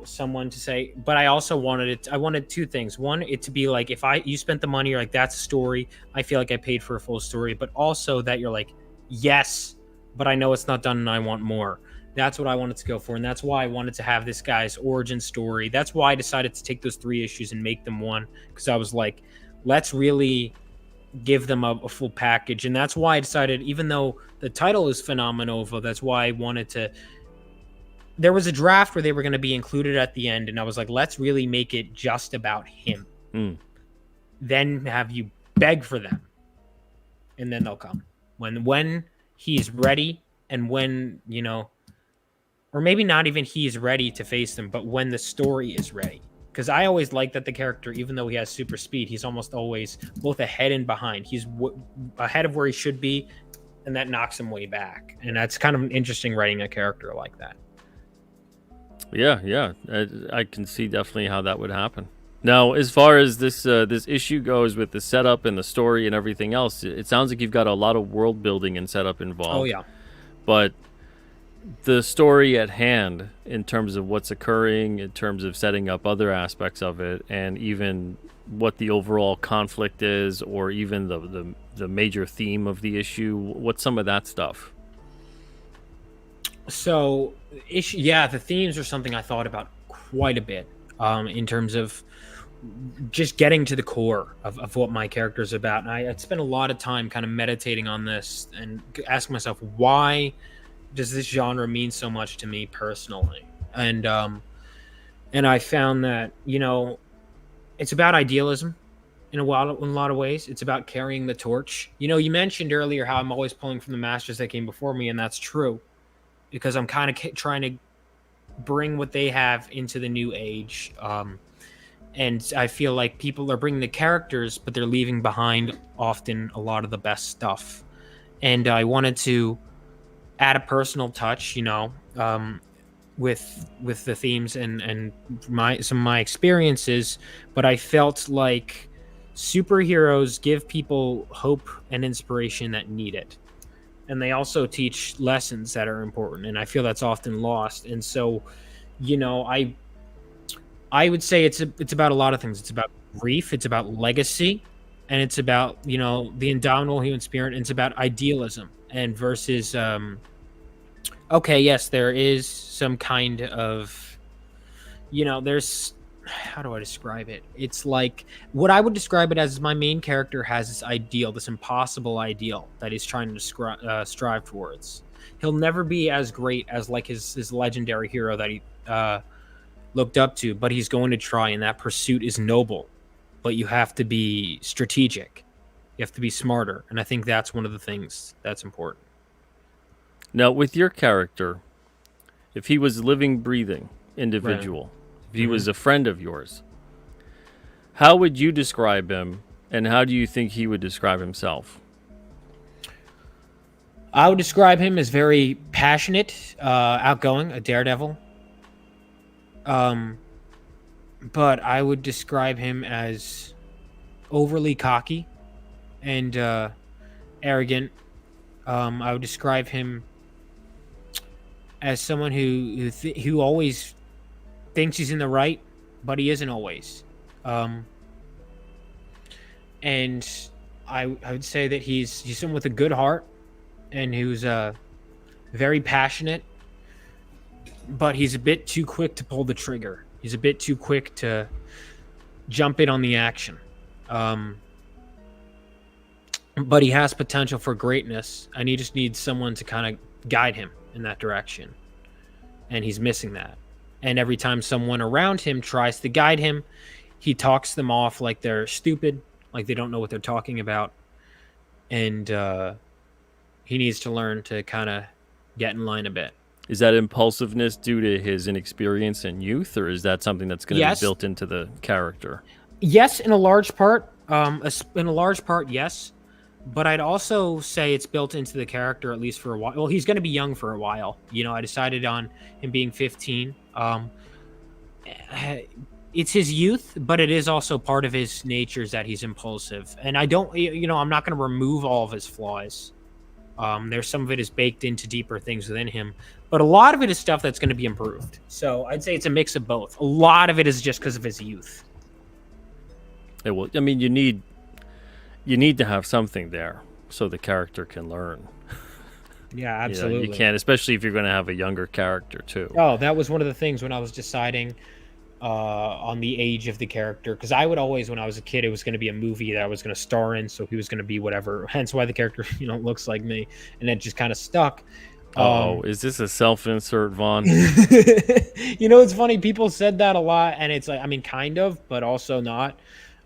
someone to say, but I also wanted it. I wanted two things. One, it to be like if you spent the money, you're like that's a story. I feel like I paid for a full story, but also that you're like yes, but I know it's not done and I want more. That's what I wanted to go for, and that's why I wanted to have this guy's origin story. That's why I decided to take those 3 issues and make them one, because I was like, let's really give them a full package. And that's why I decided, even though the title is Phenomenova, that's why I wanted to. There was a draft where they were going to be included at the end, and I was like, let's really make it just about him. Then have you beg for them, and then they'll come when he's ready, and when or maybe not even he's ready to face them, but when the story is ready. Because I always like that the character, even though he has super speed, he's almost always both ahead and behind. He's ahead of where he should be, and that knocks him way back. And that's kind of interesting writing a character like that. Yeah, I can see definitely how that would happen. Now, as far as this issue goes with the setup and the story and everything else, it sounds like you've got a lot of world building and setup involved. Oh yeah, but the story at hand, in terms of what's occurring, in terms of setting up other aspects of it, and even what the overall conflict is, or even the major theme of the issue, what's some of that stuff? So the themes are something I thought about quite a bit, in terms of just getting to the core of what my character is about. And I spent a lot of time kind of meditating on this and asking myself, why does this genre mean so much to me personally? And I found that it's about idealism in a lot of ways. It's about carrying the torch. You mentioned earlier how I'm always pulling from the masters that came before me, and that's true, because I'm kind of trying to bring what they have into the new age. And I feel like people are bringing the characters, but they're leaving behind often a lot of the best stuff. And I wanted to add a personal touch, with the themes and some of my experiences. But I felt like superheroes give people hope and inspiration that need it, and they also teach lessons that are important, and I feel that's often lost. And so I would say it's about a lot of things. It's about grief, it's about legacy, and it's about the indomitable human spirit, and it's about idealism and versus okay, yes, there is some kind of there's, how do I describe it? It's like, what I would describe it as is my main character has this ideal, this impossible ideal that he's trying to strive towards. He'll never be as great as like his legendary hero that he looked up to, but he's going to try, and that pursuit is noble. But you have to be strategic. You have to be smarter, and I think that's one of the things that's important. Now, with your character, if he was a living, breathing Right. individual, if he hmm was a friend of yours, how would you describe him, and how do you think he would describe himself? I would describe him as very passionate, outgoing, a daredevil. Um, but I would describe him as overly cocky and arrogant. I would describe him as someone who always thinks he's in the right, but he isn't always. Um, and I would say that he's someone with a good heart and who's very passionate, but he's a bit too quick to pull the trigger. He's a bit too quick to jump in on the action. Um, but he has potential for greatness, and he just needs someone to kind of guide him in that direction. And he's missing that. And every time someone around him tries to guide him, he talks them off like they're stupid, like they don't know what they're talking about. And he needs to learn to kind of get in line a bit. Is that impulsiveness due to his inexperience and youth, or is that something that's going to be Yes, built into the character? yes, in a large part. In a large part, yes. But I'd also say it's built into the character at least for a while. Well, he's going to be young for a while. You know, I decided on him being 15. It's his youth, but it is also part of his nature is that he's impulsive. And I don't, I'm not going to remove all of his flaws. There's some of it is baked into deeper things within him, but a lot of it is stuff that's going to be improved. So I'd say it's a mix of both. A lot of it is just because of his youth. Well, I mean, you need to have something there so the character can learn. Yeah, You absolutely. can't, especially if you're going to have a younger character too. Oh, that was one of the things when I was deciding on the age of the character. Because I would always, when I was a kid, it was going to be a movie that I was going to star in. So he was going to be whatever. Hence why the character, looks like me. And it just kind of stuck. Oh, Um, is this a self-insert, Vaughn? it's funny. People said that a lot. And it's like, I mean, kind of, but also not.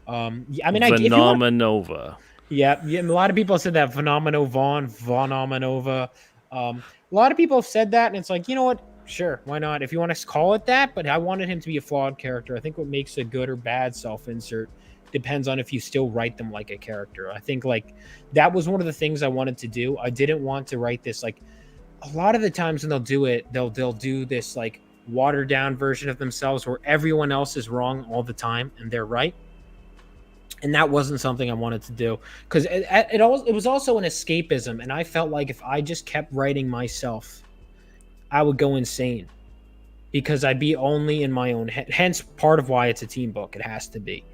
I mean, if you want, Phenomenova. yeah, a lot of people said that Phenomenova. A lot of people have said that, and it's like, you know what? Sure, why not? If you want to call it that, but I wanted him to be a flawed character. I think what makes a good or bad self-insert depends on if you still write them like a character. I think like that was one of the things I wanted to do. I didn't want to write this like a lot of the times when they'll do it, they'll do this like watered down version of themselves where everyone else is wrong all the time and they're right, and that wasn't something I wanted to do because it was also an escapism, and I felt like if I just kept writing myself, I would go insane because I'd be only in my own head. Hence, part of why it's a team book. It has to be.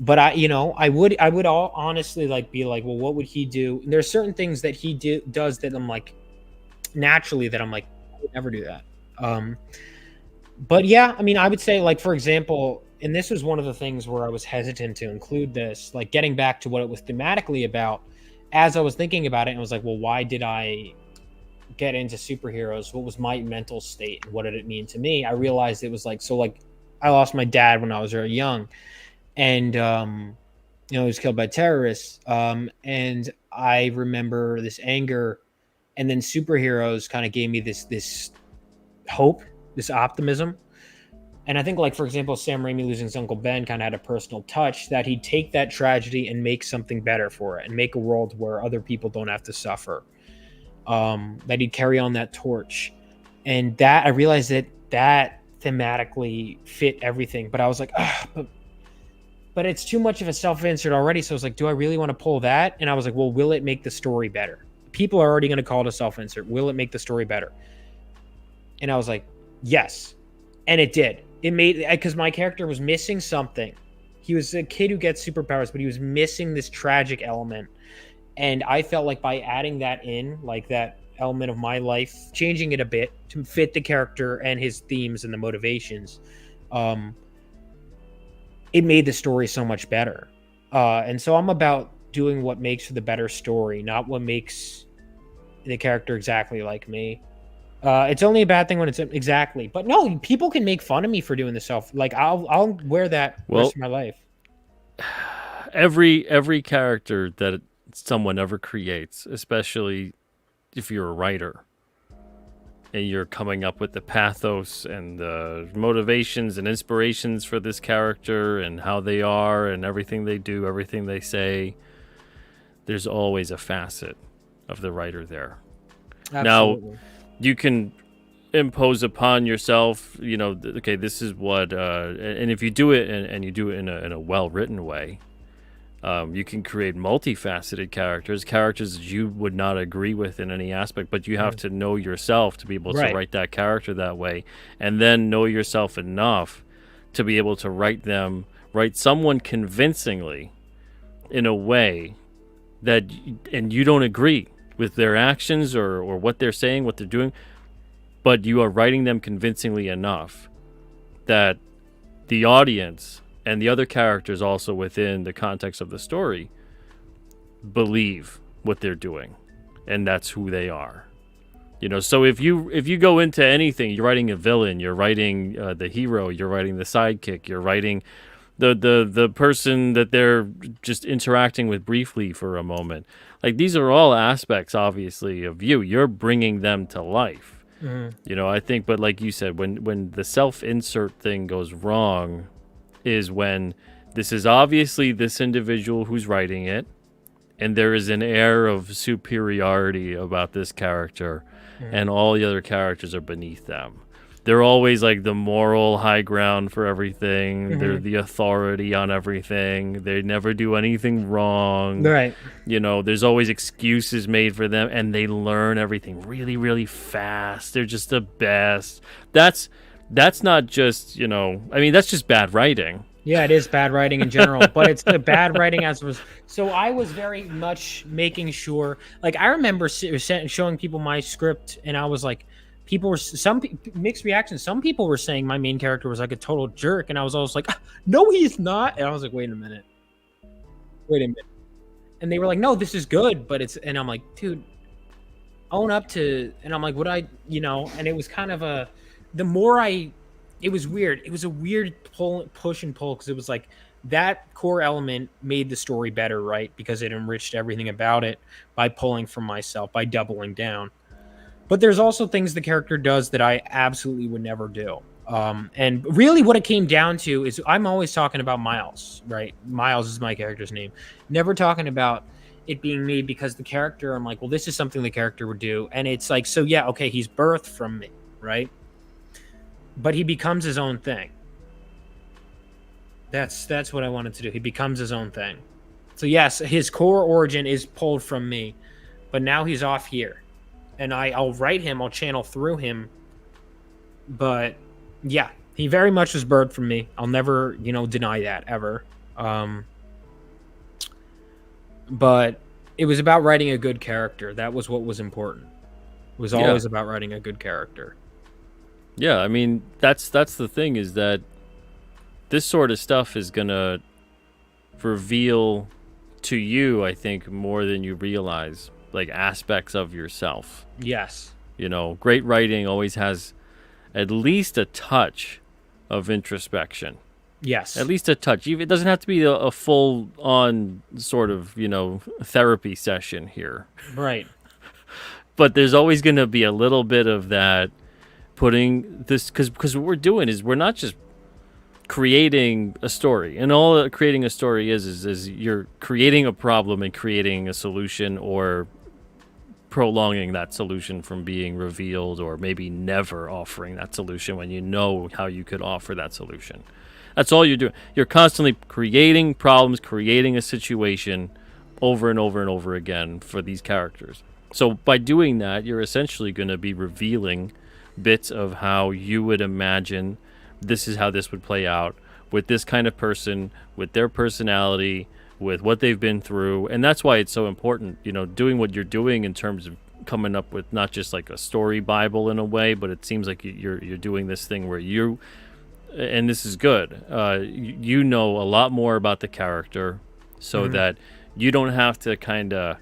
But I would all honestly like be like, well, what would he do? And there's certain things that does that I'm like naturally that I'm like, I would never do that. Um, but yeah, I mean, I would say like for example, and this was one of the things where I was hesitant to include this, like getting back to what it was thematically about. As I was thinking about it, I was like, well, why did I get into superheroes? What was my mental state? What did it mean to me? I realized it was like so like I lost my dad when I was very young, and he was killed by terrorists. And I remember this anger, and then superheroes kind of gave me this hope, this optimism. And I think, like, for example, Sam Raimi losing his Uncle Ben kind of had a personal touch that he'd take that tragedy and make something better for it and make a world where other people don't have to suffer. That he'd carry on that torch. And that I realized that thematically fit everything. But I was like, but it's too much of a self-insert already. So I was like, do I really want to pull that? And I was like, well, will it make the story better? People are already going to call it a self-insert. Will it make the story better? And I was like, yes. And it did. It made, because my character was missing something. He was a kid who gets superpowers, but he was missing this tragic element. And I felt like by adding that in, like that element of my life, changing it a bit to fit the character and his themes and the motivations, um, it made the story so much better. And so I'm about doing what makes for the better story, not what makes the character exactly like me. It's only a bad thing when it's exactly. But no, people can make fun of me for doing this self. Like I'll wear that the rest Well, of my life. every character that someone ever creates, especially if you're a writer and you're coming up with the pathos and the motivations and inspirations for this character and how they are and everything they do, everything they say, there's always a facet of the writer there. Absolutely. Now, you can impose upon yourself, okay, this is what, and if you do it and you do it in a well-written way, you can create multifaceted characters that you would not agree with in any aspect, but you have to know yourself to be able to write that character that way, and then know yourself enough to be able to write someone convincingly in a way that, and you don't agree with their actions or what they're saying, what they're doing, but you are writing them convincingly enough that the audience and the other characters also within the context of the story believe what they're doing, and that's who they are. So if you go into anything, you're writing a villain, you're writing the hero, you're writing the sidekick, you're writing the person that they're just interacting with briefly for a moment. Like, these are all aspects, obviously, of you. You're bringing them to life. I think, but like you said, when the self-insert thing goes wrong is when this is obviously this individual who's writing it, and there is an air of superiority about this character, and all the other characters are beneath them. They're always like the moral high ground for everything. They're the authority on everything. They never do anything wrong. Right. There's always excuses made for them, and they learn everything really, really fast. They're just the best. That's not just, that's just bad writing. Yeah, it is bad writing in general, but it's the bad writing as was. So I was very much making sure, like, I remember showing people my script, and I was like, mixed reactions. Some people were saying my main character was like a total jerk, and I was always like, no, he's not. And I was like, wait a minute. And they were like, no, this is good, but and I'm like, dude, own up to, and I'm like, and it was kind of it was weird. It was a weird push and pull, because it was like that core element made the story better, right? Because it enriched everything about it by pulling from myself, by doubling down. But there's also things the character does that I absolutely would never do. And really what it came down to is I'm always talking about Miles, right? Miles is my character's name. Never talking about it being me, because the character, I'm like, well, this is something the character would do. And it's like, so yeah, okay, he's birthed from me, right? But he becomes his own thing. That's what I wanted to do. He becomes his own thing. So yes, his core origin is pulled from me, but now he's off here. And I'll write him, I'll channel through him. But yeah, he very much was birthed from me. I'll never, deny that ever. But it was about writing a good character. That was what was important. It was always about writing a good character. Yeah, I mean, that's the thing, is that this sort of stuff is going to reveal to you, I think, more than you realize, like, aspects of yourself. Yes. Great writing always has at least a touch of introspection. Yes. At least a touch. It doesn't have to be a full-on sort of, therapy session here. Right. But there's always going to be a little bit of that, putting this, because what we're doing is we're not just creating a story, and all that creating a story is you're creating a problem and creating a solution, or prolonging that solution from being revealed, or maybe never offering that solution when you know how you could offer that solution. That's all you're doing. You're constantly creating problems, creating a situation over and over and over again for these characters. So by doing that, you're essentially going to be revealing bits of how you would imagine this is how this would play out with this kind of person, with their personality, with what they've been through. And that's why it's so important, doing what you're doing in terms of coming up with not just like a story Bible in a way, but it seems like you're doing this thing where you, and this is good, you know a lot more about the character, so that you don't have to kind of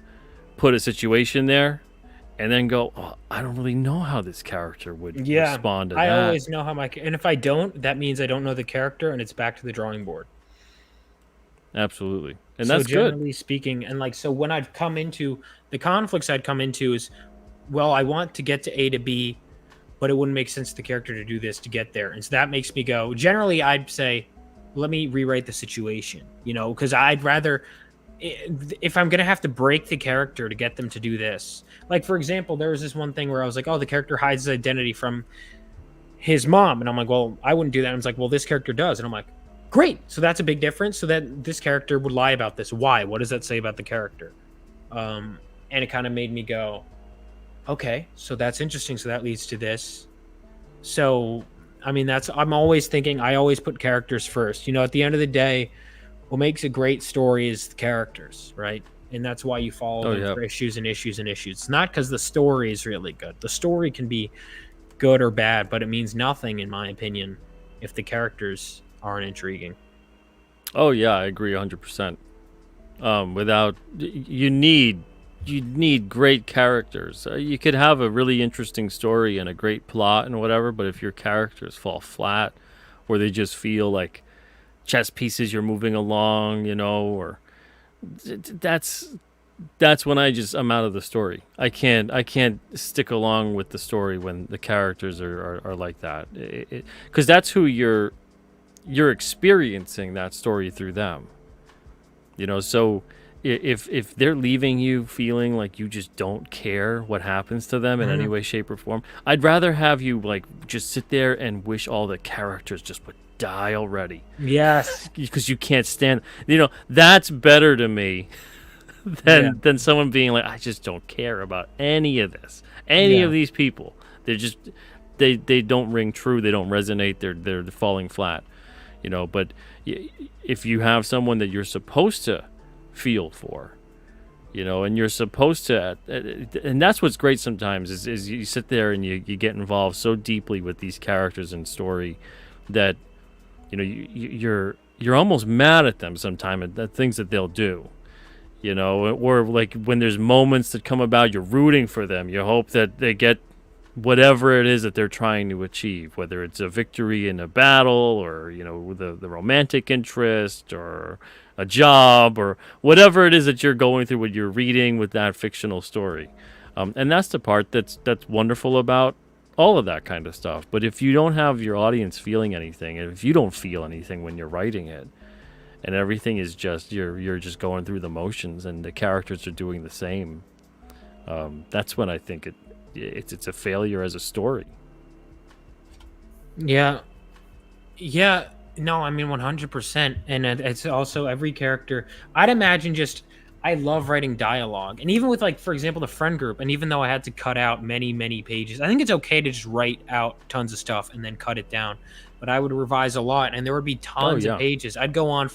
put a situation there and then go, oh, I don't really know how this character would respond to that. I always know how and if I don't, that means I don't know the character, and it's back to the drawing board. Absolutely. And so that's generally good. speaking, and like, so when I'd come into the conflicts I'd come into is well, I want to get to A to B, but it wouldn't make sense to the character to do this to get there. And so that makes me go, generally, I'd say, let me rewrite the situation, because I'd rather, if I'm going to have to break the character to get them to do this. Like, for example, there was this one thing where I was like, oh, the character hides his identity from his mom. And I'm like, well, I wouldn't do that. And I was like, well, this character does. And I'm like, great. So that's a big difference. So that this character would lie about this. Why? What does that say about the character? And it kind of made me go, okay, so that's interesting. So that leads to this. So, I mean, I'm always thinking, I always put characters first. At the end of the day, what makes a great story is the characters, right? And that's why you follow them for issues and issues and issues. It's not because the story is really good. The story can be good or bad, but it means nothing, in my opinion, if the characters aren't intriguing. Oh yeah, I agree 100%. Without you need great characters. You could have a really interesting story and a great plot and whatever, but if your characters fall flat, or they just feel like chess pieces you're moving along, or that's when I'm out of the story. I can't stick along with the story when the characters are like that, because that's who you're experiencing that story through them. So if they're leaving you feeling like you just don't care what happens to them in any way, shape, or form, I'd rather have you like just sit there and wish all the characters just would die already. Yes, because you can't stand. That's better to me than someone being like, I just don't care about any of this, of these people. They're just they don't ring true. They don't resonate. They're falling flat. But if you have someone that you're supposed to feel for, and you're supposed to, and that's what's great sometimes is you sit there and you get involved so deeply with these characters and story that you're almost mad at them sometimes at the things that they'll do, or like when there's moments that come about, you're rooting for them. You hope that they get whatever it is that they're trying to achieve, whether it's a victory in a battle or the romantic interest or a job or whatever it is that you're going through when you're reading with that fictional story. And that's the part that's wonderful about all of that kind of stuff. But if you don't have your audience feeling anything, and if you don't feel anything when you're writing it, and everything is just you're just going through the motions and the characters are doing the same, that's when I think it's a failure as a story. Yeah. No, I mean 100%. And it's also every character. I'd imagine I love writing dialogue, and even with, like, for example, the friend group. And even though I had to cut out many pages, I think it's okay to just write out tons of stuff and then cut it down. But I would revise a lot, and there would be tons of pages. I'd go on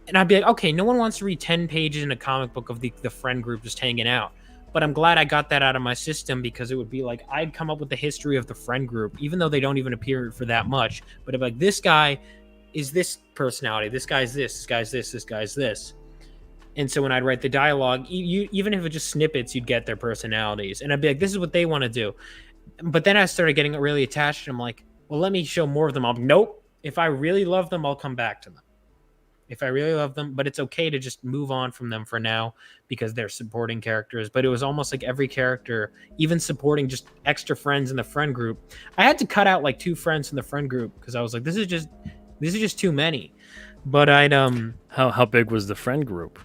and I'd be like, okay, no one wants to read 10 pages in a comic book of the friend group just hanging out. But I'm glad I got that out of my system, because it would be like I'd come up with the history of the friend group, even though they don't even appear for that much. But it'd be like, this guy is this personality, this guy's this guy's this, this guy's this. And so when I'd write the dialogue, even if it was just snippets, you'd get their personalities. And I'd be like, this is what they want to do. But then I started getting really attached. And I'm like, well, let me show more of them. Nope. If I really love them, I'll come back to them. If I really love them. But it's okay to just move on from them for now, because they're supporting characters. But it was almost like every character, even supporting just extra friends in the friend group. I had to cut out like 2 friends in the friend group, because I was like, this is just too many. But I'd how big was the friend group?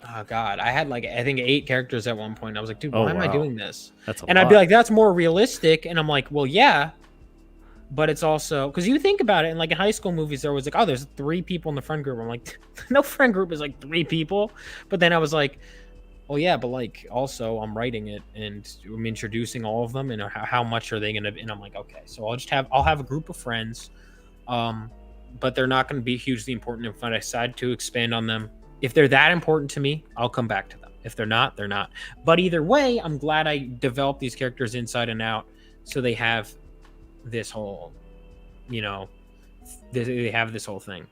Oh God, I had like, I think 8 characters at one point. I was like, dude, why am I doing this? That's a lot. I'd be like, that's more realistic. And I'm like, well, yeah, but it's also because you think about it, and like in high school movies, they're always like, oh, there's 3 people in the friend group. I'm like, no friend group is like 3 people. But then I was like, well, yeah, but like also I'm writing it and I'm introducing all of them, and how much are they gonna be? And I'm like, okay, so I'll have a group of friends, but they're not going to be hugely important. If I decide to expand on them, if they're that important to me, I'll come back to them. If they're not, they're not. But either way, I'm glad I developed these characters inside and out, so they have this whole, they have this whole thing.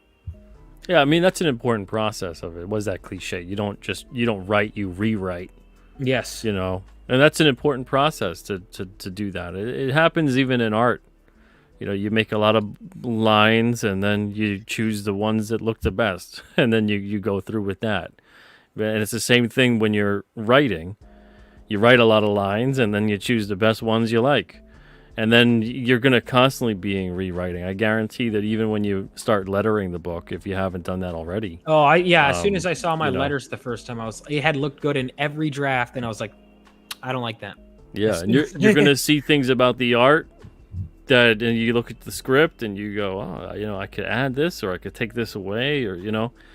Yeah, I mean, that's an important process of it. What is that cliche? You don't write, you rewrite. Yes. And that's an important process to do that. It happens even in art. You make a lot of lines, and then you choose the ones that look the best, and then you go through with that. And it's the same thing when you're writing. You write a lot of lines, and then you choose the best ones you like. And then you're going to constantly be rewriting. I guarantee that even when you start lettering the book, if you haven't done that already. Oh, as soon as I saw my you know. letters the first time, it had looked good in every draft, and I was like, I don't like that. Yeah, and you're going to see things about the art and you look at the script and you go, oh, I could add this, or I could take this away, or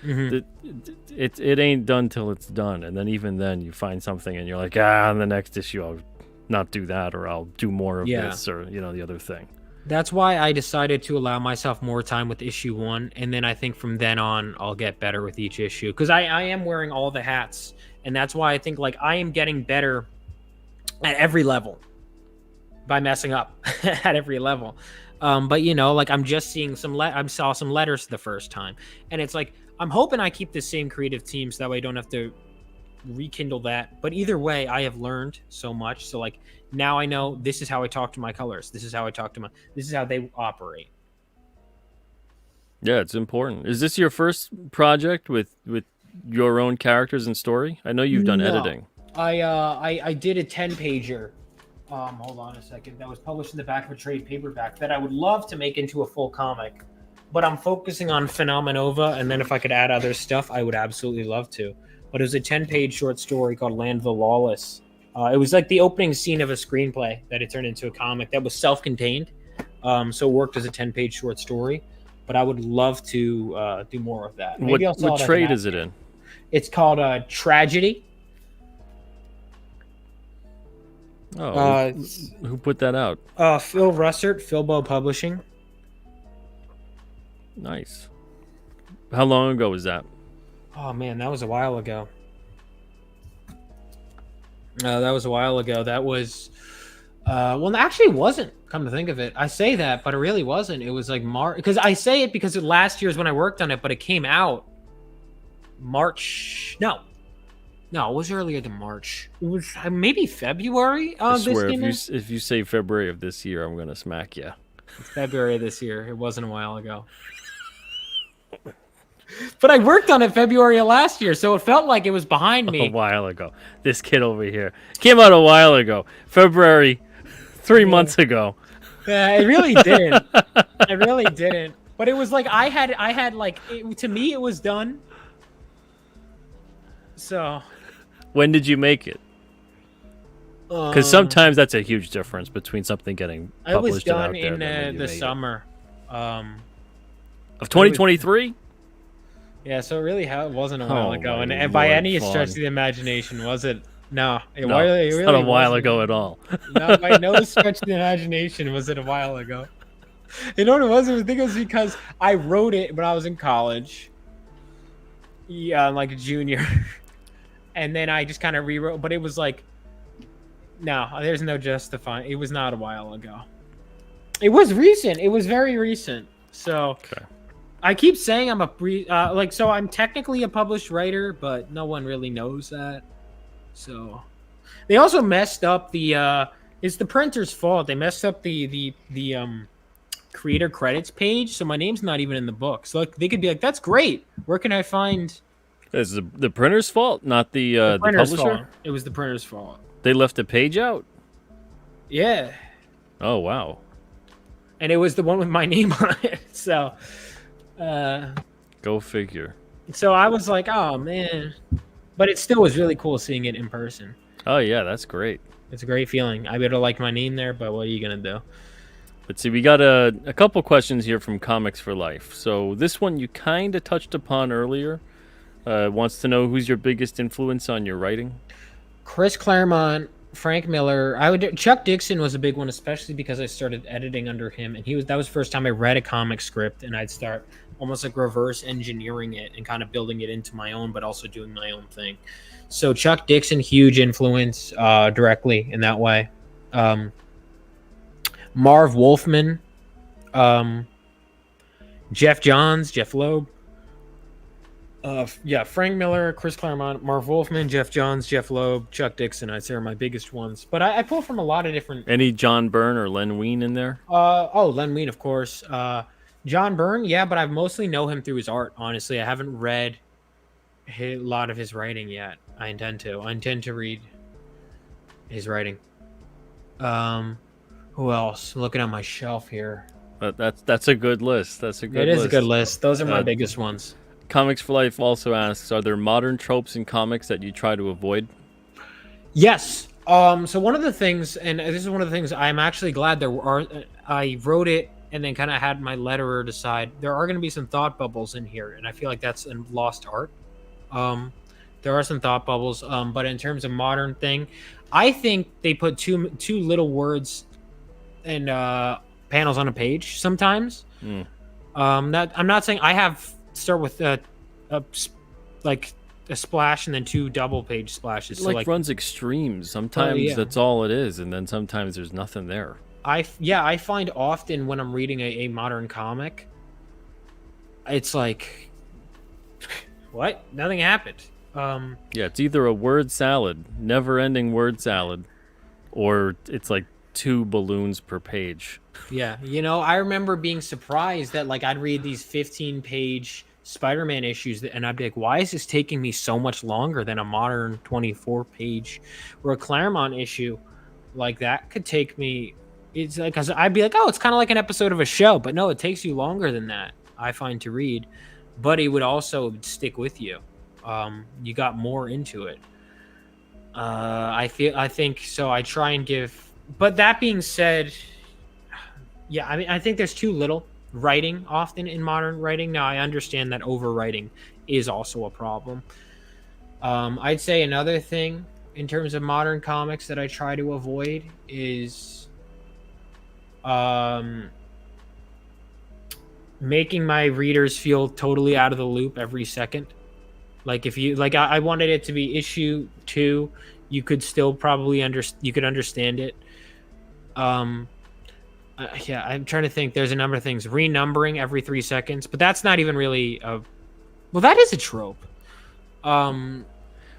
it ain't done till it's done. And then even then you find something and you're like, in the next issue I'll not do that, or I'll do more of this, or the other thing. That's why I decided to allow myself more time with issue 1, and then I think from then on I'll get better with each issue, because I am wearing all the hats, and that's why I think like I am getting better at every level by messing up at every level. But like I'm just seeing I saw some letters the first time, and it's like I'm hoping I keep the same creative team so that way I don't have to rekindle that. But either way, I have learned so much, so like now I know this is how I talk to my colors, this is how they operate. Yeah, it's important. Is this your first project with your own characters and story? I know you've done editing. I did a 10-pager. Hold on a second. That was published in the back of a trade paperback that I would love to make into a full comic, but I'm focusing on Phenomenova, and then if I could add other stuff, I would absolutely love to. But it was a 10-page short story called Land the Lawless. It was like the opening scene of a screenplay that it turned into a comic that was self-contained. So it worked as a 10-page short story, but I would love to do more of that. Maybe what trade is it in? It's called Tragedy. Oh, who put that out? Phil Russert, Filbo Publishing. Nice. How long ago was that? Oh man, that was a while ago. That was well, actually it wasn't, come to think of it. I say that, but it really wasn't. It was like March, because I say it because last year is when I worked on it, but it came out March. No, it was earlier than March. It was maybe February. I swear, if you say February of this year, I'm gonna smack you. It's February of this year. It wasn't a while ago. But I worked on it February of last year, so it felt like it was behind me. A while ago. This kid over here came out a while ago. February, 3 months ago. Yeah, it really didn't. It really didn't. But it was like I had like to me it was done. So. When did you make it? Because sometimes that's a huge difference between something getting published. I was done in the summer of 2023. Yeah, so it really wasn't a while ago, and by any stretch of the imagination, was it? No, it really not a while ago at all. No, by no stretch of the imagination was it a while ago. You know what it was? I think it was because I wrote it when I was in college. Yeah, like a junior. And then I just kind of rewrote, but it was like, no, there's no justifying. It was not a while ago. It was recent. It was very recent. So okay. I keep saying I'm so I'm technically a published writer, but no one really knows that. So they also messed up it's the printer's fault. They messed up the creator credits page, so my name's not even in the book. So like, they could be like, that's great. Where can I find? It's the printer's fault, not the publisher? Fault. It was the printer's fault. They left a page out? Yeah. Oh, wow. And it was the one with my name on it. So, go figure. So I was like, oh, man. But it still was really cool seeing it in person. Oh, yeah, that's great. It's a great feeling. I better like my name there, but what are you going to do? Let's see, we got a couple questions here from Comics for Life. So this one you kind of touched upon earlier. Wants to know who's your biggest influence on your writing? Chris Claremont, Frank Miller. Chuck Dixon was a big one, especially because I started editing under him, and that was the first time I read a comic script, and I'd start almost like reverse engineering it and kind of building it into my own, but also doing my own thing. So Chuck Dixon, huge influence directly in that way. Marv Wolfman, Jeff Johns, Jeff Loeb. Frank Miller, Chris Claremont, Marv Wolfman, Jeff Johns, Jeff Loeb, Chuck Dixon, I'd say are my biggest ones. But I pull from a lot of different... Any John Byrne or Len Wein in there? Len Wein, of course. John Byrne, yeah, but I mostly know him through his art, honestly. I haven't read a lot of his writing yet. I intend to read His writing. Who else? I'm looking at my shelf here. But that's a good list. That's a good It is list. a good list. Those are my Uh, biggest ones. Comics for Life also asks, are there modern tropes in comics that you try to avoid? Yes. So one of the things, and this is one of the things I'm actually glad there are. I wrote it and then kind of had my letterer decide there are going to be some thought bubbles in here, and I feel like that's a lost art. Um, there are some thought bubbles, but in terms of modern thing, I think they put too little words and panels on a page sometimes. That I'm not saying I have start with like a splash and then 2 double page splashes. It So like runs extremes. Sometimes that's all it is, and then sometimes there's nothing there. I find often when I'm reading a modern comic, it's like, what? Nothing happened. Yeah, it's either a word salad, never-ending word salad, or it's like 2 balloons per page. Yeah, I remember being surprised that like I'd read these 15-page Spider-Man issues and I'd be like, why is this taking me so much longer than a modern 24-page or a Claremont issue? Like that could take me. It's like, cause I'd be like, oh, it's kind of like an episode of a show, but no, it takes you longer than that. I find to read, but it would also stick with you. You got more into it. I think so. I try and give, but that being said, yeah, I mean, I think there's too little writing often in modern writing. Now, I understand that overwriting is also a problem. I'd say another thing in terms of modern comics that I try to avoid is making my readers feel totally out of the loop every second. Like if you like, I wanted it to be issue 2, you could still probably understand it. Yeah, I'm trying to think. There's a number of things. Renumbering every 3 seconds, but that's not even really well, that is a trope.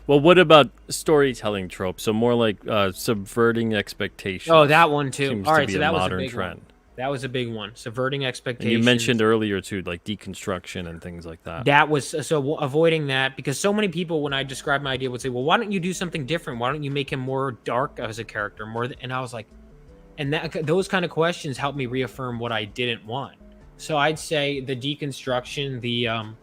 Well, what about storytelling tropes? So more like subverting expectations. Oh, that one too. Seems All to right, be so a that was a modern big trend. one. That was a big one. Subverting expectations. And you mentioned earlier too, like deconstruction and things like that. That was so avoiding that, because so many people, when I describe my idea, would say, "Well, why don't you do something different? Why don't you make him more dark as a character?" And I was like, and those kind of questions helped me reaffirm what I didn't want. So I'd say the deconstruction, the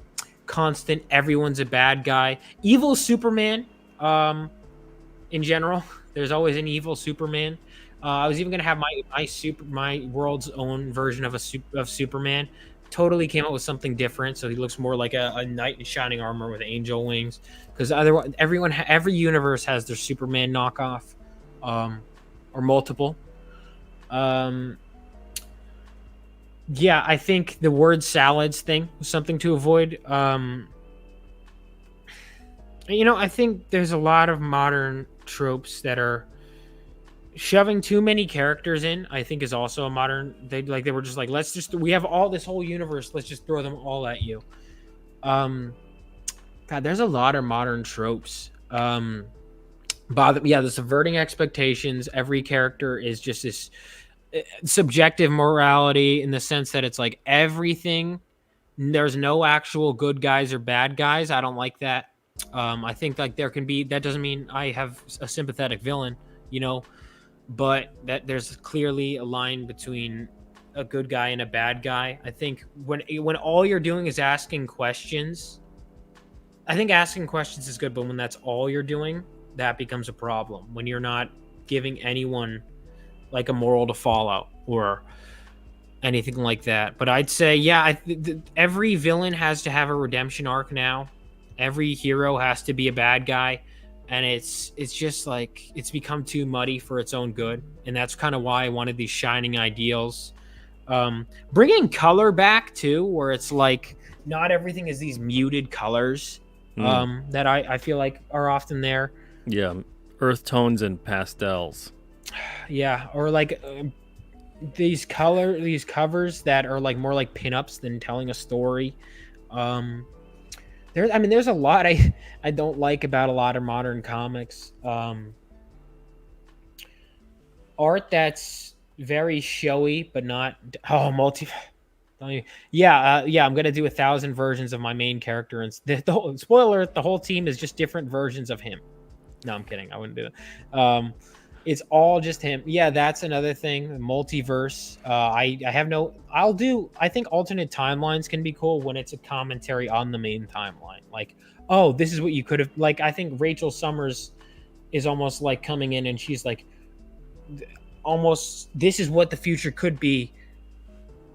constant everyone's a bad guy, evil Superman. In general, there's always an evil Superman. I was even gonna have my world's own version of Superman. Totally came up with something different, so he looks more like a knight in shining armor with angel wings. Because otherwise, every universe has their Superman knockoff, or multiple. Yeah, I think the word salads thing was something to avoid. I think there's a lot of modern tropes that are shoving too many characters in. I think is also a modern. They were just like, we have this whole universe. Let's just throw them all at you. God, there's a lot of modern tropes. The subverting expectations. Every character is just this subjective morality, in the sense that it's like everything. There's no actual good guys or bad guys. I don't like that. I think like there can be, that doesn't mean I have a sympathetic villain, but that there's clearly a line between a good guy and a bad guy. I think when all you're doing is asking questions, I think asking questions is good, but when that's all you're doing, that becomes a problem. When you're not giving anyone like a moral to follow or anything like that. But I'd say, yeah, every villain has to have a redemption arc now. Every hero has to be a bad guy, and it's just like it's become too muddy for its own good, and that's kind of why I wanted these shining ideals. Bringing color back too, where it's like not everything is these muted colors that I feel like are often there. Yeah, earth tones and pastels. Yeah, or like these covers that are like more like pinups than telling a story. There's a lot I don't like about a lot of modern comics. Art that's very showy but not yeah, I'm gonna do 1,000 versions of my main character, and spoiler, the whole team is just different versions of him. No, I'm kidding. I wouldn't do that. It's all just him. Yeah, that's another thing. Multiverse. I have no. I'll do. I think alternate timelines can be cool when it's a commentary on the main timeline. Like, oh, this is what you could have. Like, I think Rachel Summers is almost like coming in and she's like, almost this is what the future could be.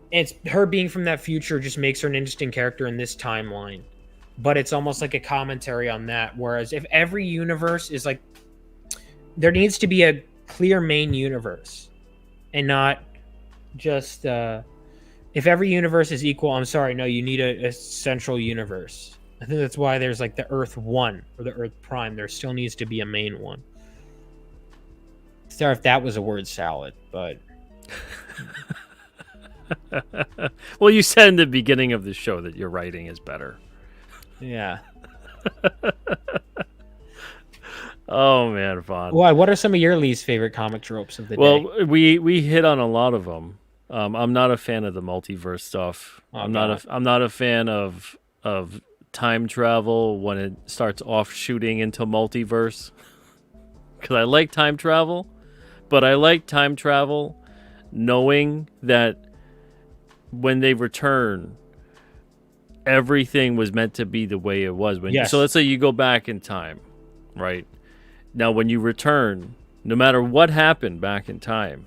It's her being from that future just makes her an interesting character in this timeline. But it's almost like a commentary on that. Whereas if every universe is like, there needs to be a clear main universe and not just if every universe is equal, I'm sorry, no, you need a central universe. I think that's why there's like the Earth 1 or the Earth Prime. There still needs to be a main one. Sorry if that was a word salad, but well, you said in the beginning of the show that your writing is better. yeah. Oh man, Vaughn. Why? What are some of your least favorite comic tropes of the day? Well, we hit on a lot of them. I'm not a fan of the multiverse stuff. I'm not a fan of time travel when it starts offshooting into multiverse. Because I like time travel, but I like time travel knowing that when they return, everything was meant to be the way it was. So let's say you go back in time, right? Now, when you return, no matter what happened back in time,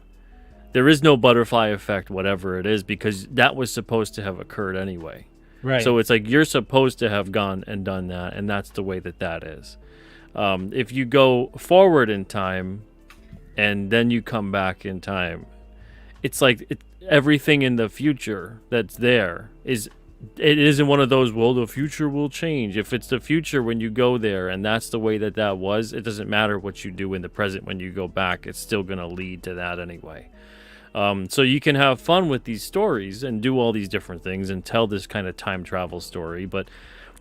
there is no butterfly effect, whatever it is, because that was supposed to have occurred anyway. Right. So it's like you're supposed to have gone and done that, and that's the way that is. If you go forward in time and then you come back in time, it's like everything in the future that's there it isn't one of those, well, the future will change. If it's the future when you go there and that's the way that was, it doesn't matter what you do in the present when you go back. It's still going to lead to that anyway. So you can have fun with these stories and do all these different things and tell this kind of time travel story. But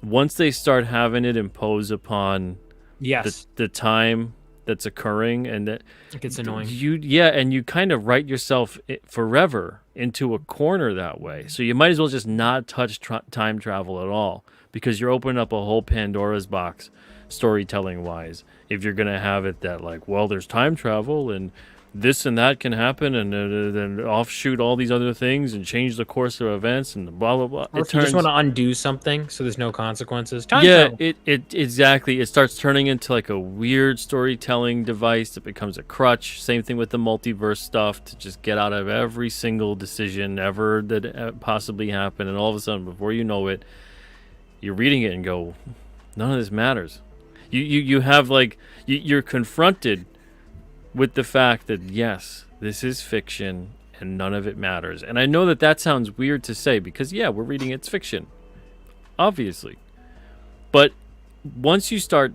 once they start having it impose upon the time that's occurring, and that it gets annoying. And you kind of write yourself forever into a corner that way. So you might as well just not touch time travel at all, because you're opening up a whole Pandora's box storytelling wise. If you're going to have it that like, well, there's time travel and this and that can happen, and then offshoot all these other things and change the course of events and blah blah blah. Or if you just want to undo something so there's no consequences. Time travel. It exactly. It starts turning into like a weird storytelling device that becomes a crutch. Same thing with the multiverse stuff, to just get out of every single decision ever that possibly happened, and all of a sudden, before you know it, you're reading it and go, none of this matters. You have like you're confronted with the fact that, yes, this is fiction and none of it matters. And I know that sounds weird to say because, yeah, we're reading it's fiction, obviously. But once you start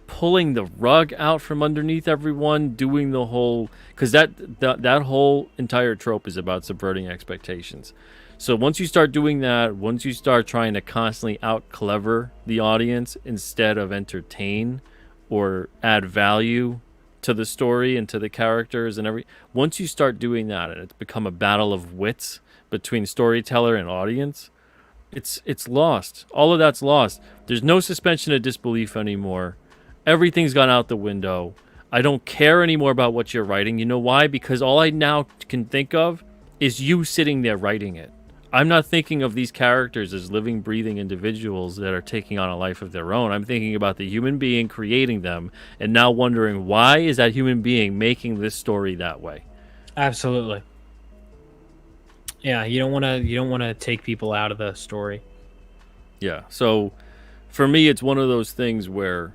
pulling the rug out from underneath everyone, doing the whole... Because that whole entire trope is about subverting expectations. So once you start doing that, once you start trying to constantly out-clever the audience instead of entertain or add value to the story and to the characters and once you start doing that and it's become a battle of wits between storyteller and audience, it's lost. All of that's lost. There's no suspension of disbelief anymore. Everything's gone out the window. I don't care anymore about what you're writing. You know why? Because all I now can think of is you sitting there writing it. I'm not thinking of these characters as living, breathing individuals that are taking on a life of their own. I'm thinking about the human being creating them and now wondering, why is that human being making this story that way? Absolutely. Yeah, you don't want to take people out of the story. Yeah. So for me, it's one of those things where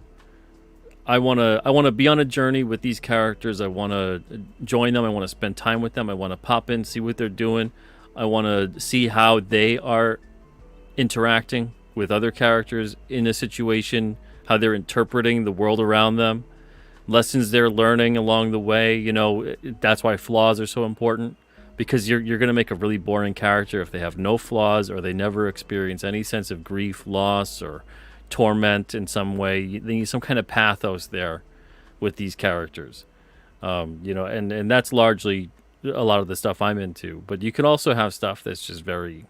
I want to be on a journey with these characters. I want to join them. I want to spend time with them. I want to pop in, see what they're doing. I want to see how they are interacting with other characters in a situation, how they're interpreting the world around them, lessons they're learning along the way. You know, that's why flaws are so important, because you're going to make a really boring character if they have no flaws or they never experience any sense of grief, loss, or torment in some way. You need some kind of pathos there with these characters. You know, and that's largely a lot of the stuff I'm into, but you can also have stuff that's just very,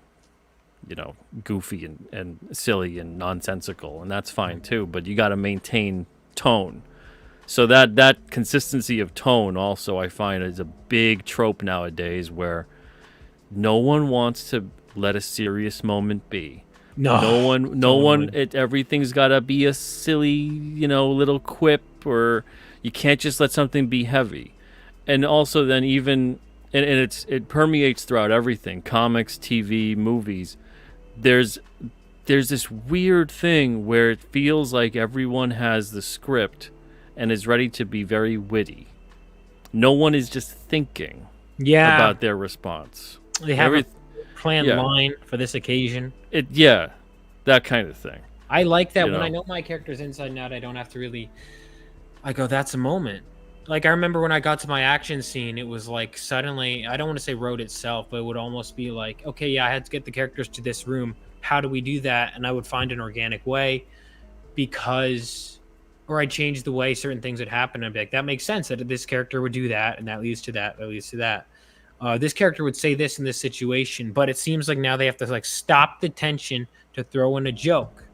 you know, goofy and silly and nonsensical, and that's fine too, but you got to maintain tone. So that consistency of tone also I find is a big trope nowadays where no one wants to let a serious moment be. No one. Everything's got to be a silly, little quip, or you can't just let something be heavy. And also, then it permeates throughout everything: comics, TV, movies. There's this weird thing where it feels like everyone has the script and is ready to be very witty. No one is just thinking about their response. They have a planned line for this occasion. That kind of thing. I like that when I know my character's inside and out, I don't have to really... I go, that's a moment. Like, I remember when I got to my action scene, it was like suddenly, I don't want to say wrote itself, but it would almost be like, okay, yeah, I had to get the characters to this room. How do we do that? And I would find an organic way or I'd change the way certain things would happen. I'd be like, that makes sense that this character would do that, and that leads to that, that leads to that. This character would say this in this situation, but it seems like now they have to like stop the tension to throw in a joke.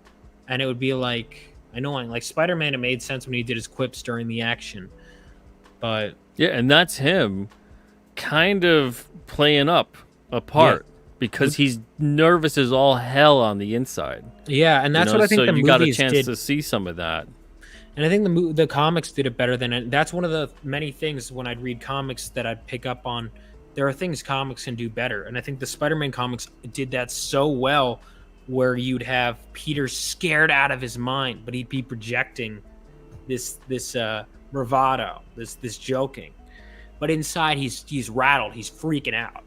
And it would be like, annoying. Like Spider-Man, it made sense when he did his quips during the action. But yeah, and that's him kind of playing up a part because he's nervous as all hell on the inside. Yeah, and that's what I think the movies did. So you got a chance to see some of that. And I think the comics did it better than it. That's one of the many things when I'd read comics that I'd pick up on. There are things comics can do better. And I think the Spider-Man comics did that so well, where you'd have Peter scared out of his mind, but he'd be projecting this bravado, this joking. But inside he's rattled, he's freaking out.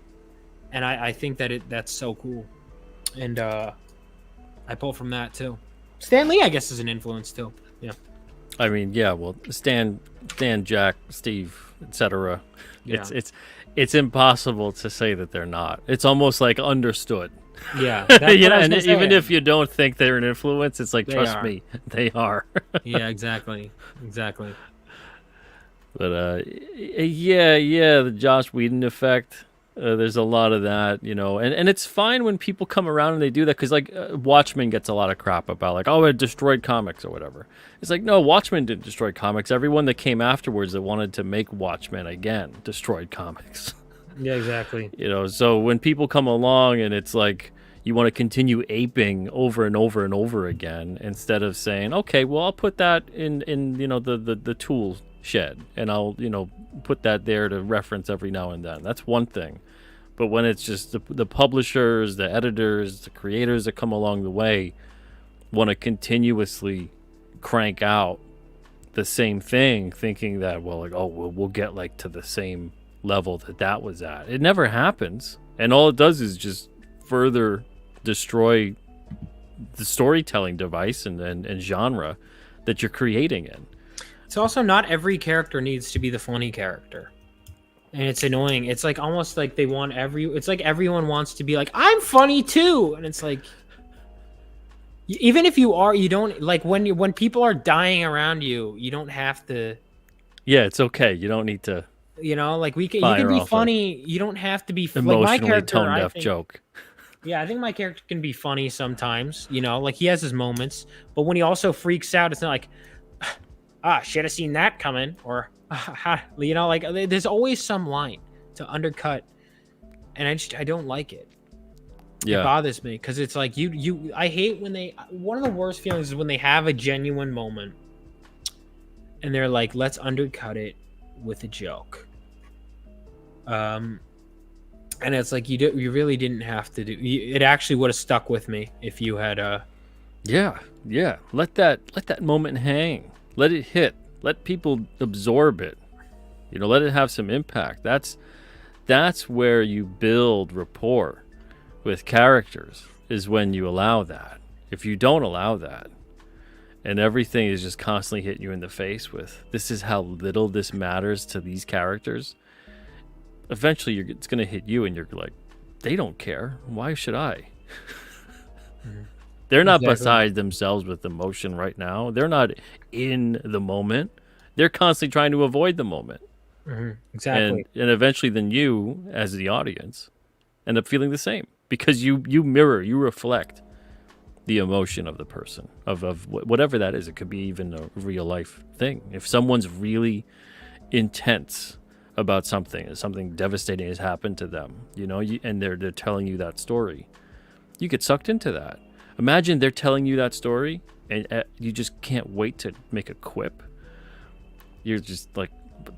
And I think that's so cool. And I pull from that too. Stan Lee, I guess, is an influence too. Yeah. I mean, yeah, well, Stan, Jack, Steve, etc. Yeah. It's impossible to say that they're not. It's almost like understood. Yeah. And even if you don't think they're an influence, it's like, trust me, they are. Yeah, exactly. But the Joss Whedon effect. There's a lot of that, and it's fine when people come around and they do that, because like Watchmen gets a lot of crap about like, oh, it destroyed comics or whatever. It's like, no, Watchmen didn't destroy comics. Everyone that came afterwards that wanted to make Watchmen again destroyed comics. Yeah, exactly. So when people come along and it's like you want to continue aping over and over and over again, instead of saying, okay, well, I'll put that in the tool shed, and I'll put that there to reference every now and then. That's one thing. But when it's just the publishers, the editors, the creators that come along the way want to continuously crank out the same thing, thinking that, well, like, oh, we'll get like to the same level that was at. It never happens, and all it does is just further destroy the storytelling device and genre that you're creating in. It's also not every character needs to be the funny character. And it's annoying. It's like almost like they want it's like everyone wants to be like, I'm funny too. And it's like, even if you are, you don't, like when people are dying around you, you don't have to. Yeah, it's okay. You don't need to. Like you can be funny. You don't have to be emotionally like my character, tone-deaf joke. Yeah, I think my character can be funny sometimes. Like he has his moments, but when he also freaks out, it's not like, should have seen that coming, or like there's always some line to undercut, and I don't like it. Yeah, it bothers me because it's like I hate when one of the worst feelings is when they have a genuine moment and they're like, let's undercut it with a joke. And it's like you really didn't have to do it. Actually would have stuck with me if you had yeah, let that moment hang. Let it hit. Let people absorb it. Let it have some impact. That's where you build rapport with characters, is when you allow that. If you don't allow that, and everything is just constantly hitting you in the face with, this is how little this matters to these characters, eventually it's going to hit you and you're like, they don't care. Why should I? They're not beside themselves with emotion right now. They're not in the moment. They're constantly trying to avoid the moment. Mm-hmm. Exactly. And eventually then you, as the audience, end up feeling the same, because you mirror, you reflect the emotion of the person, of whatever that is. It could be even a real life thing. If someone's really intense about something devastating has happened to them, and they're telling you that story, you get sucked into that. Imagine they're telling you that story and you just can't wait to make a quip. You're just like,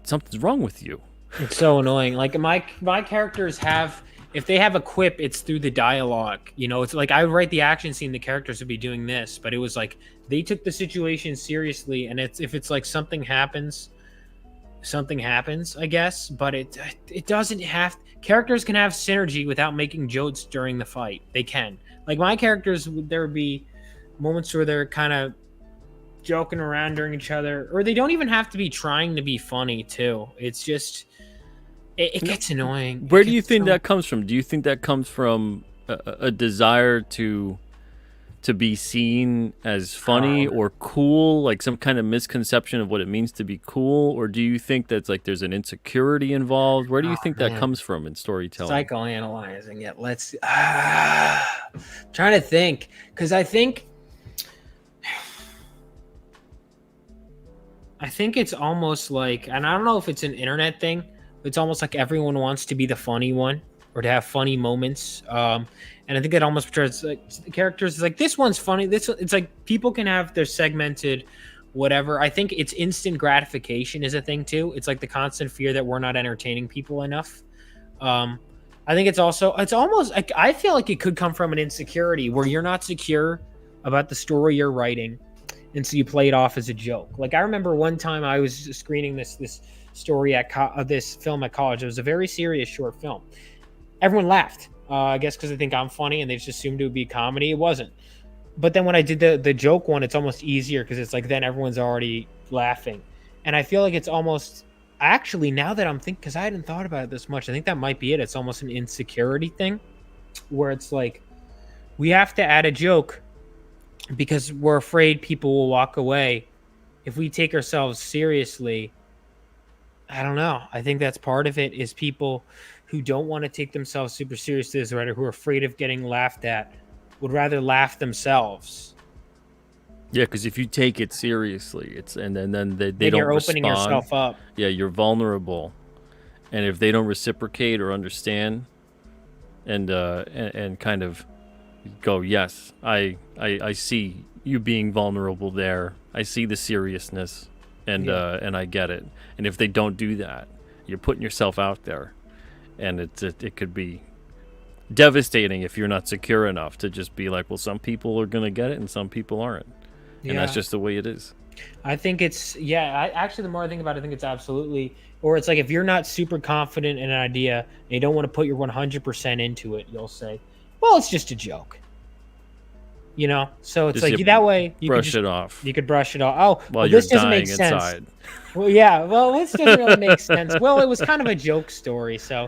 something's wrong with you. It's so annoying. Like my characters have, if they have a quip, it's through the dialogue. It's like I would write the action scene, the characters would be doing this, but it was like they took the situation seriously, and if it's like something happens, I guess. But it doesn't have. Characters can have synergy without making jokes during the fight. They can. Like my characters, there would be moments where they're kind of joking around during each other, or they don't even have to be trying to be funny too. It's just it gets annoying. Where do you think that comes from? Do you think that comes from a desire to be seen as funny or cool, like some kind of misconception of what it means to be cool? Or do you think that's like there's an insecurity involved? Where do you think that comes from in storytelling? Psychoanalyzing it. Let's trying to think, because I think it's almost like, and I don't know if it's an internet thing, but it's almost like everyone wants to be the funny one or to have funny moments. And I think it almost portrays like the characters is like, this one's funny. It's like people can have their segmented whatever. I think it's instant gratification is a thing too. It's like the constant fear that we're not entertaining people enough. I think it's almost like, I feel like it could come from an insecurity where you're not secure about the story you're writing. And so you play it off as a joke. Like I remember one time I was screening this story at this film at college. It was a very serious short film. Everyone laughed. I guess because they think I'm funny and they just assumed it would be comedy. It wasn't. But then when I did the joke one, it's almost easier because it's like then everyone's already laughing. And I feel like it's almost, actually, now that I'm thinking, because I hadn't thought about it this much, I think that might be it. It's almost an insecurity thing where it's like we have to add a joke because we're afraid people will walk away. If we take ourselves seriously, I don't know. I think that's part of it, is people who don't want to take themselves super seriously as a writer, who are afraid of getting laughed at, would rather laugh themselves. Yeah, because if you take it seriously, and then they don't you're opening respond, yourself up. Yeah, you're vulnerable, and if they don't reciprocate or understand, and kind of go, yes, I see you being vulnerable there. I see the seriousness, and I get it. And if they don't do that, you're putting yourself out there, and it could be devastating if you're not secure enough to just be like, well, some people are gonna get it and some people aren't, and that's just the way it is. I think it's actually, the more I think about it, I think it's absolutely, or it's like if you're not super confident in an idea and you don't want to put your 100% into it, you'll say, well, it's just a joke. So it's just like that way you brush it off. You could brush it off. Oh, while this you're doesn't make sense. Inside. Well, yeah. Well, this doesn't really make sense. Well, it was kind of a joke story, so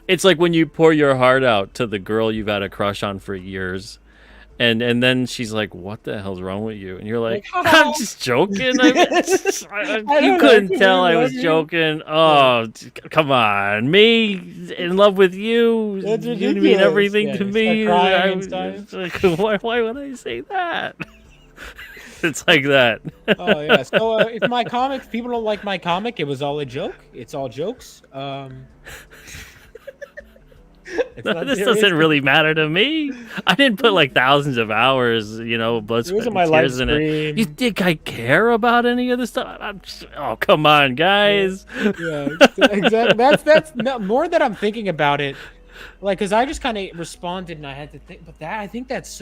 it's like when you pour your heart out to the girl you've had a crush on for years, and then she's like, "What the hell's wrong with you?" And you're like, "I'm just joking." You couldn't tell I was joking. Oh, come on, me in love with you. You mean everything to me. Why would I say that? It's like that. Oh yeah. So if my comic, people don't like my comic, it was all a joke. It's all jokes. This doesn't really matter to me. I didn't put like thousands of hours, blood, sweat, and tears in it. You think I care about any of this stuff? Oh, come on, guys. Yeah, exactly. That's more that I'm thinking about it. Like, because I just kind of responded and I had to think, but I think that's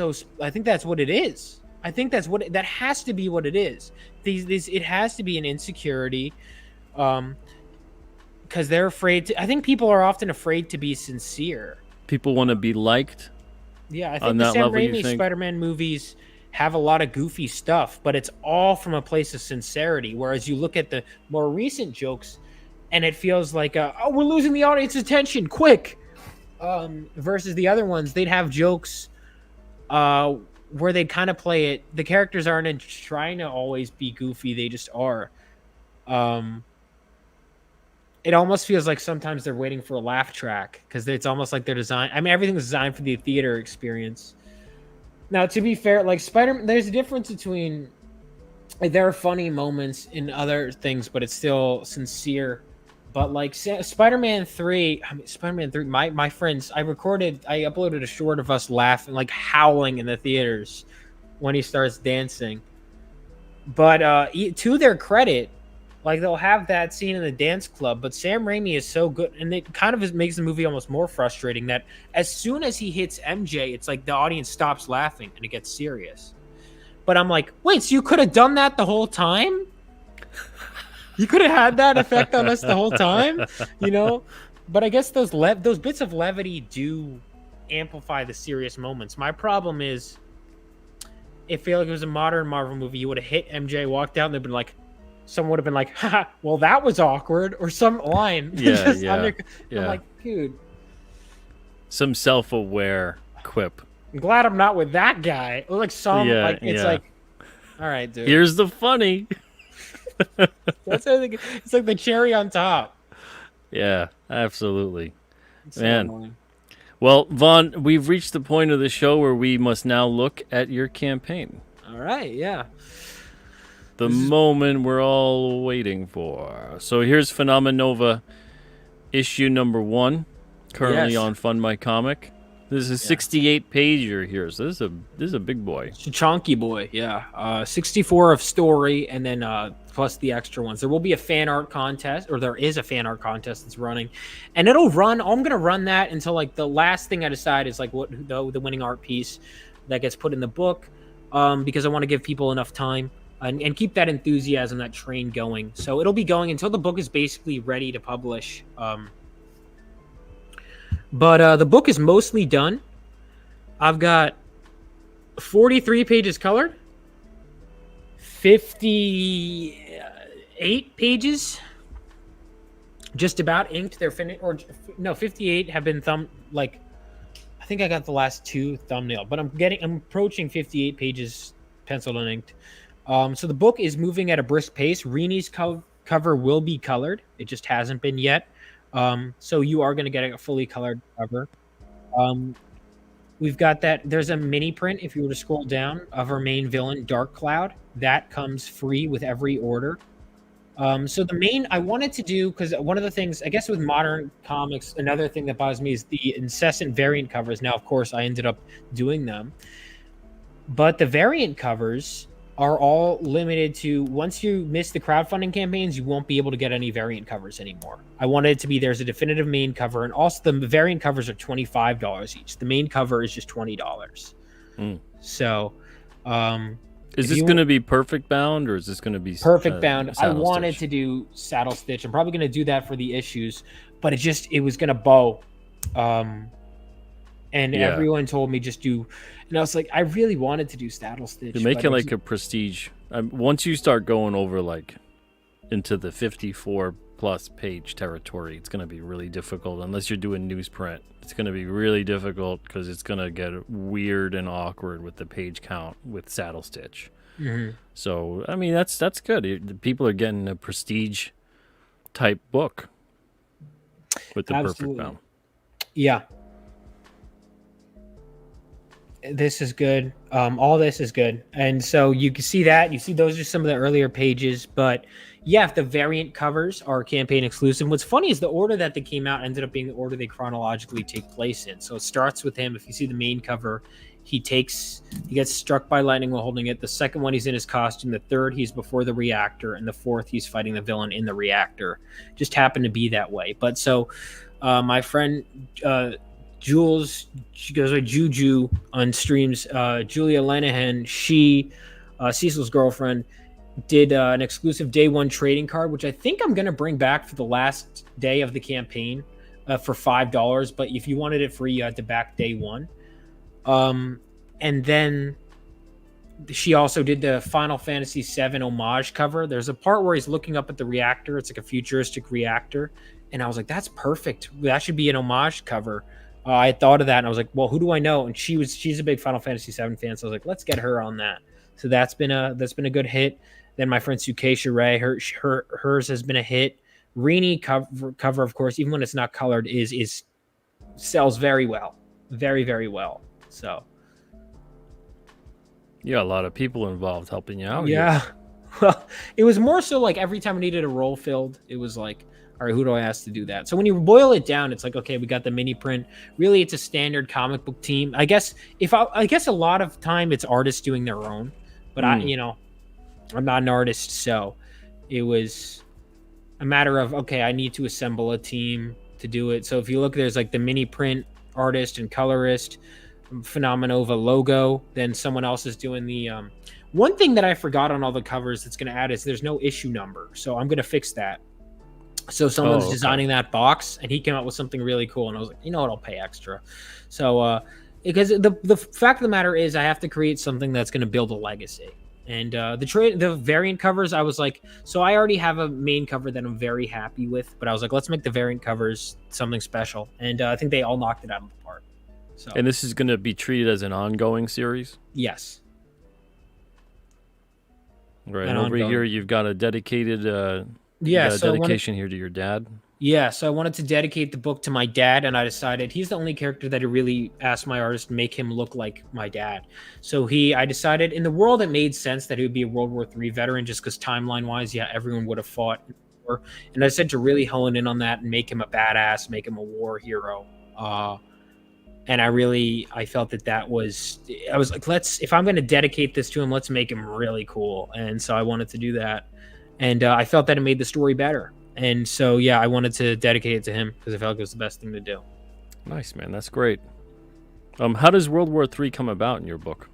what it is. I think that has to be what it is. It has to be an insecurity. Because they're afraid to. I think people are often afraid to be sincere. People want to be liked. Yeah, I think the Sam Raimi Spider-Man movies have a lot of goofy stuff, but it's all from a place of sincerity. Whereas you look at the more recent jokes, and it feels like, we're losing the audience's attention, quick. Versus the other ones, they'd have jokes where they'd kind of play it. The characters aren't trying to always be goofy; they just are. It almost feels like sometimes they're waiting for a laugh track because it's almost like they're designed. I mean, everything's designed for the theater experience. Now, to be fair, like Spider, there's a difference between like, there are funny moments in other things, but it's still sincere. But like Spider-Man 3, I mean Spider-Man 3, my friends, I uploaded a short of us laughing, like howling in the theaters when he starts dancing. But to their credit, like they'll have that scene in the dance club, but Sam Raimi is so good, and it kind of makes the movie almost more frustrating that as soon as he hits MJ, it's like the audience stops laughing and it gets serious. But I'm like, wait, so you could have done that the whole time? You could have had that effect on us the whole time, you know? But I guess those bits of levity do amplify the serious moments. My problem is, if it was a modern Marvel movie, you would have hit MJ, walked out, and they'd been like, someone would have been like, haha, well, that was awkward, or some line. Yeah, yeah. I'm like, dude. Some self-aware quip. I'm glad I'm not with that guy. Or like it's like, all right, dude. Here's the funny. It's like the cherry on top. Yeah, absolutely. It's Man. So annoying. Well, Vaughn, we've reached the point of the show where we must now look at your campaign. All right, yeah. The moment we're all waiting for. So here's Phenomenova issue number 1, currently on Fund My Comic. This is a 68 pager here, so this is a big boy. It's a chunky boy, yeah. 64 of story, and then plus the extra ones. There will be a fan art contest, or there is a fan art contest that's running, and it'll run. I'm gonna run that until like the last thing I decide is like what the winning art piece that gets put in the book, because I want to give people enough time and keep that enthusiasm, that train going. So it'll be going until the book is basically ready to publish. But the book is mostly done. I've got 43 pages colored, 58 pages just about inked. They're finished, or no, 58 have been I think I got the last 2 thumbnail, but I'm approaching 58 pages penciled and inked. So the book is moving at a brisk pace. Rini's cover will be colored. It just hasn't been yet. So you are going to get a fully colored cover. We've got that. There's a mini print, if you were to scroll down, of our main villain, Dark Cloud. That comes free with every order. So the main I wanted to do, because one of the things, I guess with modern comics, another thing that bothers me is the incessant variant covers. Now, of course, I ended up doing them. But the variant covers are all limited to, once you miss the crowdfunding campaigns, you won't be able to get any variant covers anymore. I wanted it to be, there's a definitive main cover, and also the variant covers are $25 each. The main cover is just $20. So is this going to be perfect bound, or is this going to be perfect bound? I wanted to do saddle stitch. I'm probably going to do that for the issues, but it was going to bow. And everyone told me just do, and I was like, I really wanted to do saddle stitch. You make it like a prestige. Once you start going over like into the 54 plus page territory, it's going to be really difficult unless you're doing newsprint. It's going to be really difficult because it's going to get weird and awkward with the page count with saddle stitch. Mm-hmm. So I mean that's good. People are getting a prestige type book with the perfect bound. Yeah. This is good. All this is good. And so you can see that. You see those are some of the earlier pages. But yeah, the variant covers are campaign exclusive. What's funny is the order that they came out ended up being the order they chronologically take place in. So it starts with him. If you see the main cover, he gets struck by lightning while holding it. The second one, he's in his costume. The third, he's before the reactor. And the fourth, he's fighting the villain in the reactor. Just happened to be that way. But so my friend... Jules, she goes by Juju on streams. Julia Lenihan, Cecil's girlfriend, did an exclusive day 1 trading card, which I think I'm going to bring back for the last day of the campaign for $5. But if you wanted it free, you had to back day 1. And then she also did the Final Fantasy VII homage cover. There's a part where he's looking up at the reactor. It's like a futuristic reactor. And I was like, that's perfect. That should be an homage cover. I had thought of that, and I was like, well, who do I know? And she's a big Final Fantasy VII fan, so I was like, let's get her on that. So that's been a good hit. Then my friend Sukesha Ray, hers has been a hit. Rini cover, of course, even when it's not colored, is sells very well, very, very well. So You got a lot of people involved helping you out here. Yeah. Well, it was more so like every time I needed a role filled, it was like, all right, who do I ask to do that? So when you boil it down, it's like, okay, we got the mini print. Really, it's a standard comic book team. I guess I guess a lot of time it's artists doing their own, but Mm. I'm not an artist, so it was a matter of, okay, I need to assemble a team to do it. So if you look, there's like the mini print artist and colorist, Phenomenova logo. Then someone else is doing the. One thing that I forgot on all the covers that's going to add is there's no issue number. So I'm going to fix that. So someone's Okay. designing that box, and he came up with something really cool, and I was like, you know what, I'll pay extra. So because the fact of the matter is, I have to create something that's going to build a legacy. And the variant covers, I was like, so I already have a main cover that I'm very happy with, but I was like, let's make the variant covers something special, and I think they all knocked it out of the park. So And this is going to be treated as an ongoing series? yes, Right. an And over ongoing. here, you've got a dedicated Yeah, got a so I wanted, dedication here to your dad. yeah, so I wanted to dedicate the book to my dad, and I decided he's the only character that I really asked my artist to make him look like my dad. So I decided in the world it made sense that he would be a World War III veteran, just because timeline wise, yeah, everyone would have fought in the war. And I said to really hone in on that and make him a badass, make him a war hero. And I felt that was, I was like, if I'm going to dedicate this to him, let's make him really cool. And so I wanted to do that. And I felt that it made the story better. And so, yeah, I wanted to dedicate it to him because I felt like it was the best thing to do. Nice, man. That's great. How does World War III come about in your book?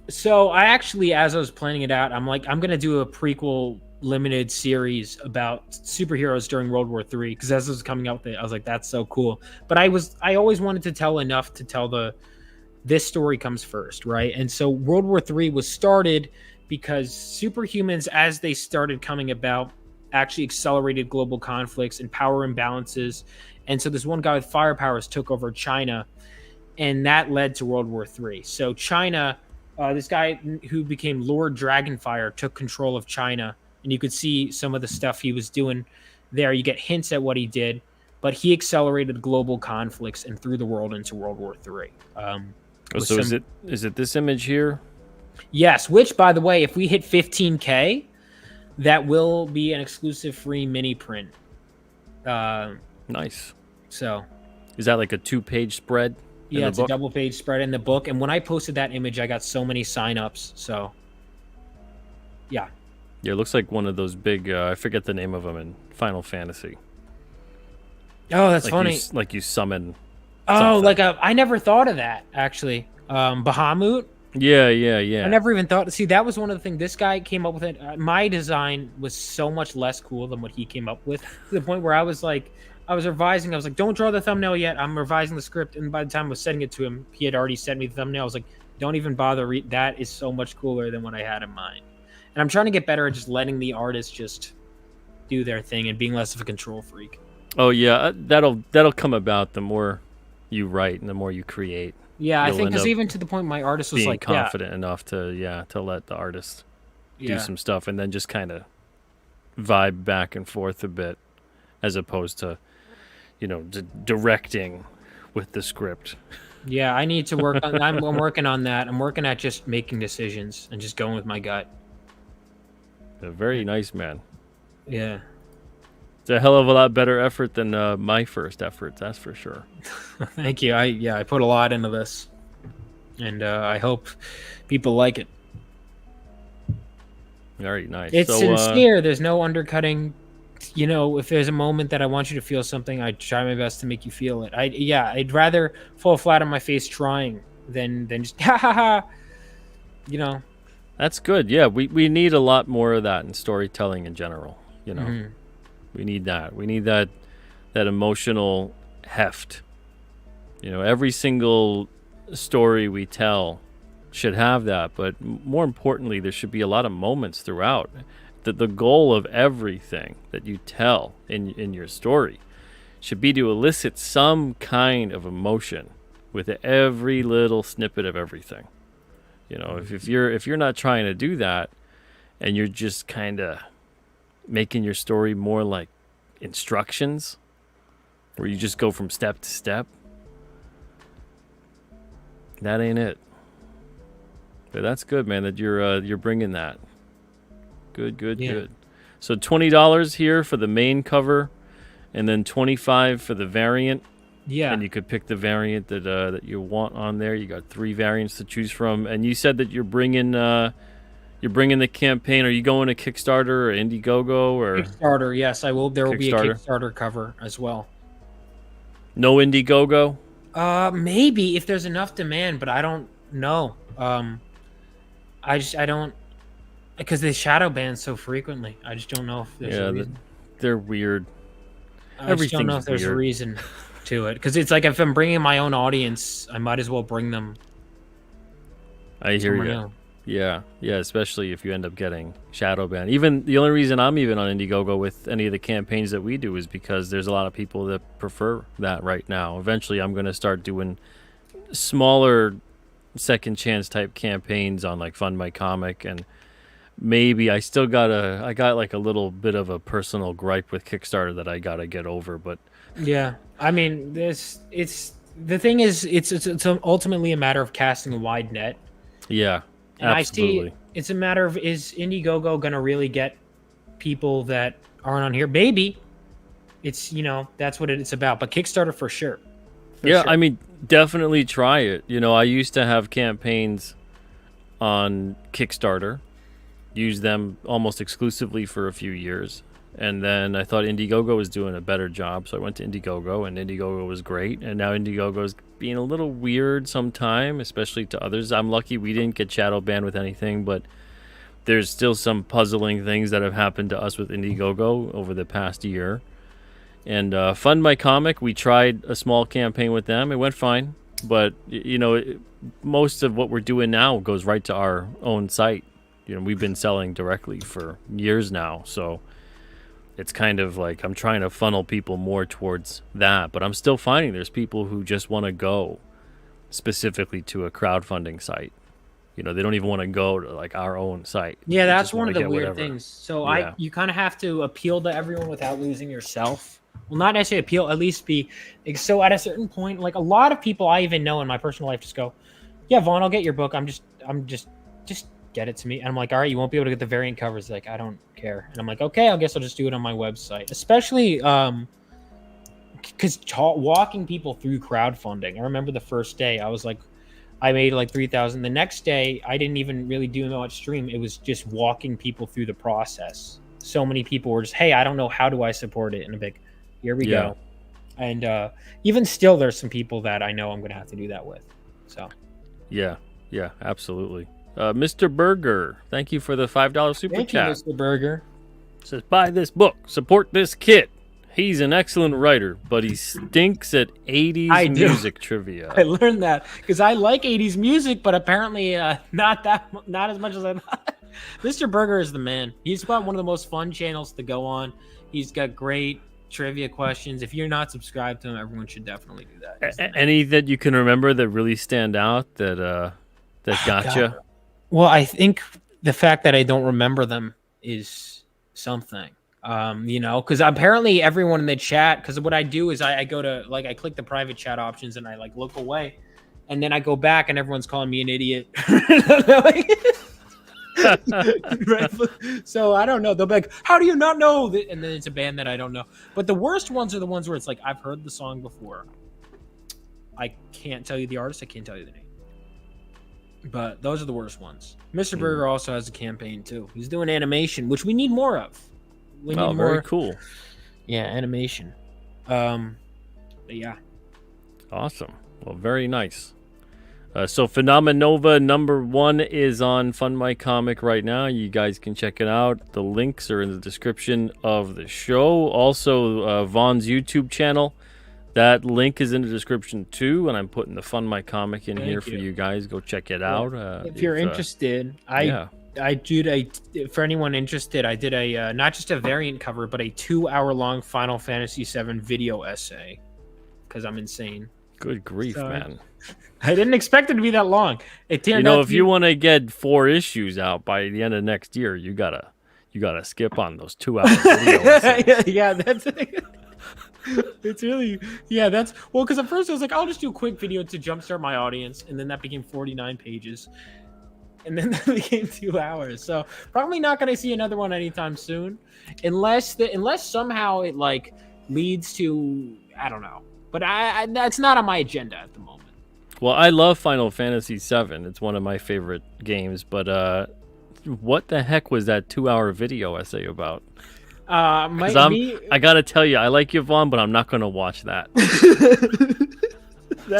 So I actually, as I was planning it out, I'm like, I'm going to do a prequel limited series about superheroes during World War III, because as I was coming out with it, I was like, that's so cool. But I always wanted to tell enough to tell this story comes first, right? And so World War III was started because superhumans, as they started coming about, actually accelerated global conflicts and power imbalances. And so this one guy with fire powers took over China, and that led to World War III. So China, this guy who became Lord Dragonfire took control of China, and you could see some of the stuff he was doing there. You get hints at what he did, but he accelerated global conflicts and threw the world into World War III. So is it this image here? Yes, which, by the way, if we hit 15K, that will be an exclusive free mini print. Nice. So Is that like a 2-page spread? yeah, it's a double page spread in the book. And when I posted that image, I got so many signups. So yeah. Yeah, it looks like one of those big, I forget the name of them in Final Fantasy. Oh, that's like funny. Like you summon. Oh, something. I never thought of that, actually. Bahamut. Yeah. I never even thought. See, that was one of the things. This guy came up with it. My design was so much less cool than what he came up with, to the point where I was like, I was revising. I was like, don't draw the thumbnail yet. I'm revising the script. And by the time I was sending it to him, he had already sent me the thumbnail. I was like, don't even bother. That is so much cooler than what I had in mind. And I'm trying to get better at just letting the artist just do their thing and being less of a control freak. Oh yeah, that'll come about the more you write and the more you create. Yeah, I You'll think end because up even to the point my artist was being like, confident enough to let the artist do some stuff and then just kind of vibe back and forth a bit, as opposed to directing with the script. Yeah, I need to work on. I'm working on that. I'm working at just making decisions and just going with my gut. Very nice, man. Yeah. It's a hell of a lot better effort than my first efforts, that's for sure. Thank you. I put a lot into this, and I hope people like it. Very nice. It's sincere. There's no undercutting. If there's a moment that I want you to feel something, I try my best to make you feel it. I'd rather fall flat on my face trying than just ha ha ha. That's good. Yeah, we need a lot more of that in storytelling in general. Mm-hmm. We need that. We need that emotional heft. Every single story we tell should have that, but more importantly, there should be a lot of moments throughout. The goal of everything that you tell in your story should be to elicit some kind of emotion with every little snippet of everything. If you're not trying to do that, and you're just kind of making your story more like instructions, where you just go from step to step, that ain't it. But that's good, man. That you're bringing that. Good. Yeah. So $20 here for the main cover, and then $25 for the variant. Yeah. And you could pick the variant that you want on there. You got 3 variants to choose from. And you said that you're bringing the campaign. Are you going to Kickstarter or Indiegogo or Kickstarter? Yes, I will. There will be a Kickstarter cover as well. No Indiegogo? Maybe if there's enough demand, but I don't know. I don't, because they shadow ban so frequently. I just don't know if there's a reason. They're weird. I just don't know if there's a reason to it, because it's like if I'm bringing my own audience, I might as well bring them. I hear you. Yeah, especially if you end up getting shadow banned. Even the only reason I'm even on Indiegogo with any of the campaigns that we do is because there's a lot of people that prefer that right now. Eventually, I'm going to start doing smaller second chance type campaigns on like Fund My Comic, and maybe I got like a little bit of a personal gripe with Kickstarter that I got to get over. But yeah, I mean, it's ultimately a matter of casting a wide net. Yeah. And absolutely. I see it's a matter of, is Indiegogo going to really get people that aren't on here? Maybe. It's, that's what it's about. But Kickstarter for sure. Sure. I mean, definitely try it. I used to have campaigns on Kickstarter, use them almost exclusively for a few years. And then I thought Indiegogo was doing a better job, so I went to Indiegogo, and Indiegogo was great. And now Indiegogo is being a little weird sometime, especially to others. I'm lucky we didn't get shadow banned with anything, but there's still some puzzling things that have happened to us with Indiegogo over the past year. And Fund My Comic, we tried a small campaign with them. It went fine, but most of what we're doing now goes right to our own site. We've been selling directly for years now, so it's kind of like I'm trying to funnel people more towards that, but I'm still finding there's people who just want to go specifically to a crowdfunding site. They don't even want to go to like our own site. Yeah, that's one of the weird things. So you kind of have to appeal to everyone without losing yourself. Well, not necessarily appeal, at least be like, so at a certain point, like a lot of people I even know in my personal life just go, yeah, Vaughn, I'll get your book. I'm just get it to me. And I'm like, all right, you won't be able to get the variant covers. Like, I don't care. And I'm like, okay, I guess I'll just do it on my website. Especially because walking people through crowdfunding. I remember the first day I was like, I made like 3,000. The next day, I didn't even really do much stream. It was just walking people through the process. So many people were just, hey, I don't know, how do I support it? And I'm like, here we go. And even still, there's some people that I know I'm going to have to do that with. So, yeah, absolutely. Mr. Berger, thank you for the $5 super chat. Thank you, Mr. Berger. Says, buy this book, support this kid. He's an excellent writer, but he stinks at 80s music trivia. I learned that because I like 80s music, but apparently not as much as I thought. Mr. Berger is the man. He's got one of the most fun channels to go on. He's got great trivia questions. If you're not subscribed to him, everyone should definitely do that. Any that you can remember that really stand out that gotcha? Well, I think the fact that I don't remember them is something. Because apparently everyone in the chat, because what I do is I go to, like, I click the private chat options and I like look away, and then I go back and everyone's calling me an idiot. Right? So I don't know. They'll be like, how do you not know that? And then it's a band that I don't know. But the worst ones are the ones where it's like, I've heard the song before. I can't tell you the artist. I can't tell you the name. But those are the worst ones. Mr. Berger also has a campaign too. He's doing animation, which we need more of. We need more. Very cool. Yeah, animation. But yeah. Awesome. Well, very nice. So Phenomenova #1 is on Fund My Comic right now. You guys can check it out. The links are in the description of the show. Also, Vaughn's YouTube channel. That link is in the description too, and I'm putting the Fund My Comic in here for you guys. Go check it out. If you're interested, for anyone interested, I did a not just a variant cover, but a 2-hour-long Final Fantasy VII video essay because I'm insane. Good grief, man! I didn't expect it to be that long. It turned out if you want to get 4 issues out by the end of next year, you gotta skip on those 2 hours. Yeah, that's. It's really, that's, well, because at first I was like, I'll just do a quick video to jumpstart my audience, and then that became 49 pages. and then that became 2 hours. So probably not going to see another one anytime soon, unless somehow it like leads to, I don't know. But I that's not on my agenda at the moment. Well, I love Final Fantasy VII. It's one of my favorite games. But what the heck was that 2-hour video essay about? I gotta tell you, I like you, Vaughn, but I'm not gonna watch that.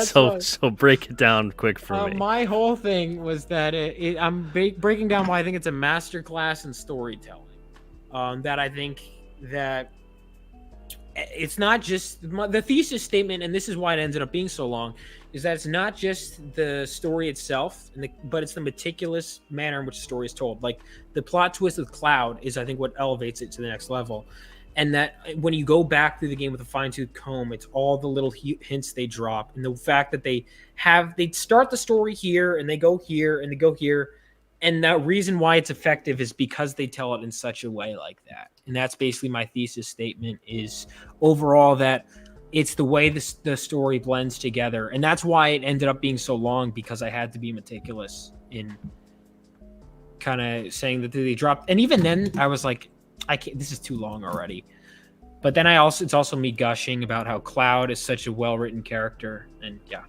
So break it down quick for me. My whole thing was that I'm breaking down why I think it's a masterclass in storytelling. That I think that it's not just the thesis statement, and this is why it ended up being so long, is that it's not just the story itself, but it's the meticulous manner in which the story is told. Like the plot twist with Cloud is, I think, what elevates it to the next level. And that when you go back through the game with a fine-tooth comb, it's all the little hints they drop, and the fact that they start the story here and they go here and they go here, and the reason why it's effective is because they tell it in such a way like that. And that's basically my thesis statement, is overall that it's the way the story blends together, and that's why it ended up being so long, because I had to be meticulous in kind of saying that they dropped. And even then, I was like, I can't. This is too long already. But then it's also me gushing about how Cloud is such a well-written character, and yeah.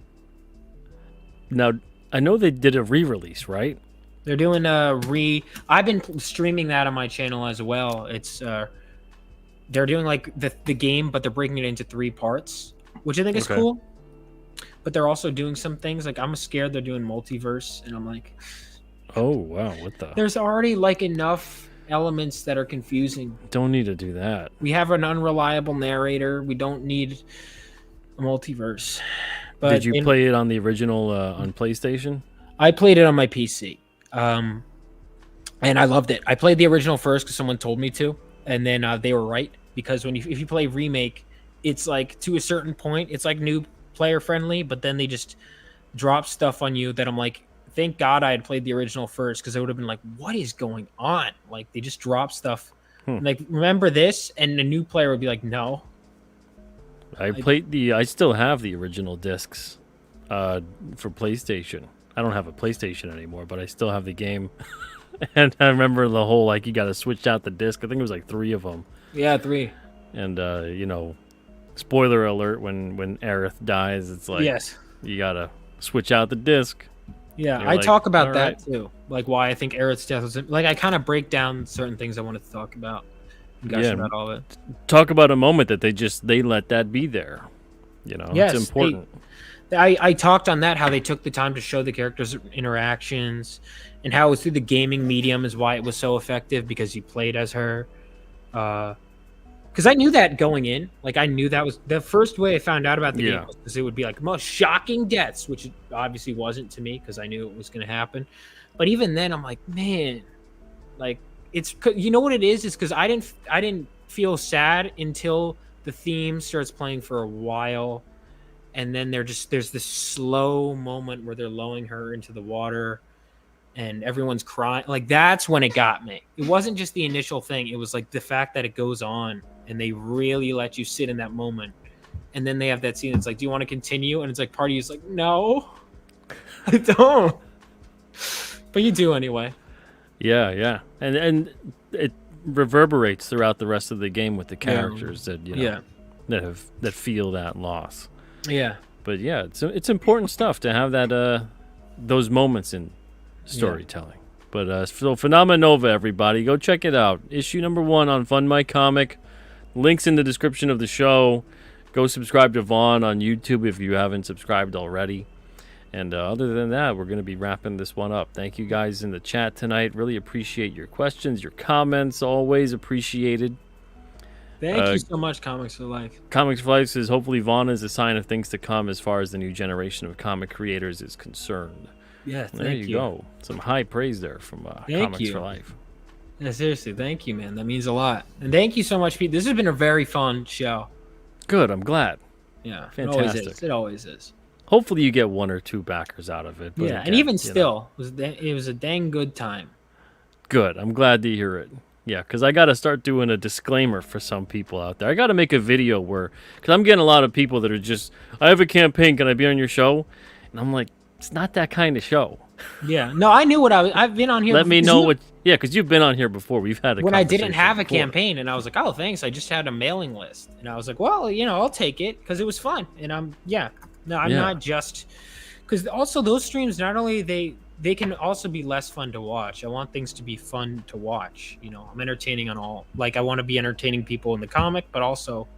Now, I know they did a re-release, right? They're doing I've been streaming that on my channel as well. It's they're doing like the game, but they're breaking it into 3 parts, which I think is cool. But they're also doing some things like, I'm scared they're doing multiverse, and I'm like, oh wow, what the? There's already like enough elements that are confusing. Don't need to do that. We have an unreliable narrator. We don't need a multiverse. But did you play it on the original on PlayStation? I played it on my PC, and I loved it. I played the original first because someone told me to, and then they were right, because if you play remake, it's like to a certain point, it's like new player friendly, but then they just drop stuff on you that I'm like, thank God I had played the original first, because I would have been like, what is going on? Like, they just drop stuff. Like, remember this? And a new player would be like, no. I still have the original discs for PlayStation. I don't have a PlayStation anymore, but I still have the game. And I remember the whole, like, you got to switch out the disc. I think it was like 3 of them. Yeah, 3. And, spoiler alert, when Aerith dies, it's like, yes, you got to switch out the disc. Yeah, I talk about that too. Like why I think Aerith's death was like, I kind of break down certain things I wanted to talk about. About all of it. Talk about a moment that they let that be there. Yes, it's important. I talked on that, how they took the time to show the characters' interactions, and how it was through the gaming medium is why it was so effective, because you played as her. Because I knew that going in. Like, I knew that was the first way I found out about the game, because it would be like most shocking deaths, which it obviously wasn't to me, because I knew it was going to happen. But even then, I'm like, man, like, it's, you know what it is? It's because I didn't feel sad until the theme starts playing for a while, and then there's this slow moment where they're lowering her into the water, and everyone's crying. Like, that's when it got me. It wasn't just the initial thing. It was like the fact that it goes on, and they really let you sit in that moment. And then they have that scene. It's like, do you want to continue? And it's like, part of you is like, no, I don't. But you do anyway. Yeah. And it reverberates throughout the rest of the game with the characters that that feel that loss. Yeah. But yeah, it's important stuff to have that those moments in storytelling. But so Phenomena Nova, everybody, go check it out. Issue number 1 on Fund My Comic. Links in the description of the show. Go subscribe to Vaughn on YouTube if you haven't subscribed already. And other than that, we're going to be wrapping this one up. Thank you guys in the chat tonight. Really appreciate your questions, your comments. Always appreciated. Thank you so much, Comics for Life. Comics for Life says, hopefully Vaughn is a sign of things to come as far as the new generation of comic creators is concerned. Yeah, there you go. Some high praise there from Comics for Life. Yeah, seriously, thank you, man. That means a lot. And thank you so much, Pete. This has been a very fun show. Good, I'm glad. Yeah, fantastic. It always is. Hopefully you get 1 or 2 backers out of it. But yeah, again, and even still, it was a dang good time. Good, I'm glad to hear it. Yeah, because I got to start doing a disclaimer for some people out there. I got to make a video because I'm getting a lot of people that are just, I have a campaign, can I be on your show? And I'm like, it's not that kind of show. Yeah. No, I knew what I've been on here. Let me before. know what. Yeah, because you've been on here before. We've had a When I conversation didn't have a before. campaign, and I was like, oh, thanks. I just had a mailing list, and I was like, well, I'll take it because it was fun. And I'm not just because also those streams not only they can also be less fun to watch. I want things to be fun to watch. I'm entertaining on all. Like I want to be entertaining people in the comic, but also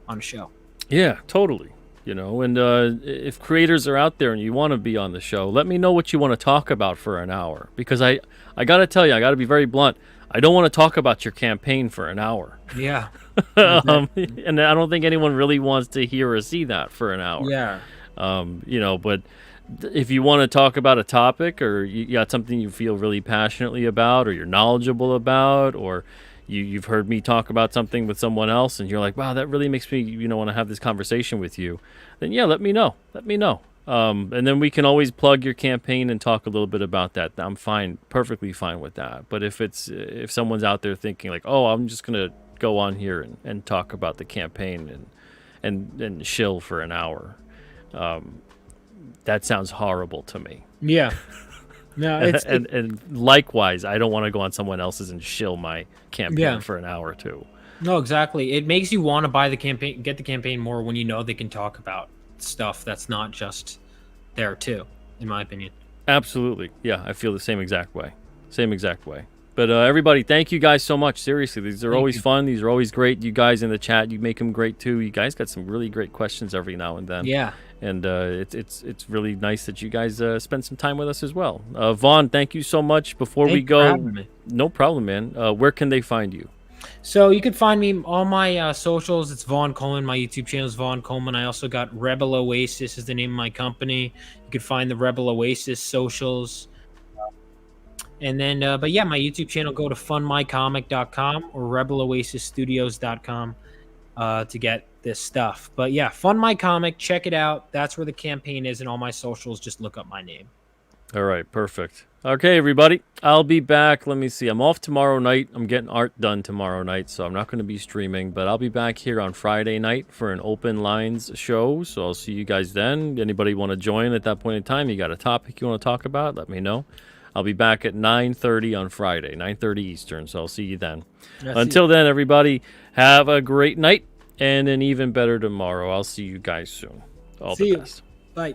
on a show. Yeah, totally. And if creators are out there and you want to be on the show, let me know what you want to talk about for an hour. Because I got to tell you, I got to be very blunt. I don't want to talk about your campaign for an hour. Yeah. And I don't think anyone really wants to hear or see that for an hour. Yeah. But if you want to talk about a topic or you got something you feel really passionately about or you're knowledgeable about or you've heard me talk about something with someone else and you're like, wow, that really makes me, want to have this conversation with you, then yeah, let me know. And then we can always plug your campaign and talk a little bit about that. I'm fine, perfectly fine with that. But if someone's out there thinking like, oh, I'm just going to go on here and talk about the campaign and shill for an hour, that sounds horrible to me. Yeah. No, and likewise, I don't want to go on someone else's and shill my campaign for an hour or two. No, exactly. It makes you want to buy the campaign, get the campaign more when you know they can talk about stuff that's not just there too, in my opinion. Absolutely. Yeah, I feel the same exact way. But everybody, thank you guys so much. Seriously, these are always fun. These are always great. You guys in the chat, you make them great too. You guys got some really great questions every now and then. Yeah. And it's really nice that you guys spend some time with us as well. Vaughn, thank you so much. Before we go, no problem, man. Where can they find you? So you can find me on my socials. It's Vaughn Coleman. My YouTube channel is Vaughn Coleman. I also got Rebel Oasis is the name of my company. You can find the Rebel Oasis socials. And then, but yeah, my YouTube channel, go to fundmycomic.com or rebeloasisstudios.com to get this stuff. But yeah, Fund My Comic, check it out. That's where the campaign is, and all my socials, just look up my name. All right, perfect. Okay, everybody, I'll be back. Let me see. I'm off tomorrow night. I'm getting art done tomorrow night, so I'm not going to be streaming, but I'll be back here on Friday night for an open lines show, so I'll see you guys then. Anybody want to join at that point in time? You got a topic you want to talk about? Let me know. I'll be back at 9:30 on Friday, 9:30 Eastern, so I'll see you then. Until then, everybody, have a great night and an even better tomorrow. I'll see you guys soon. All the best. Bye.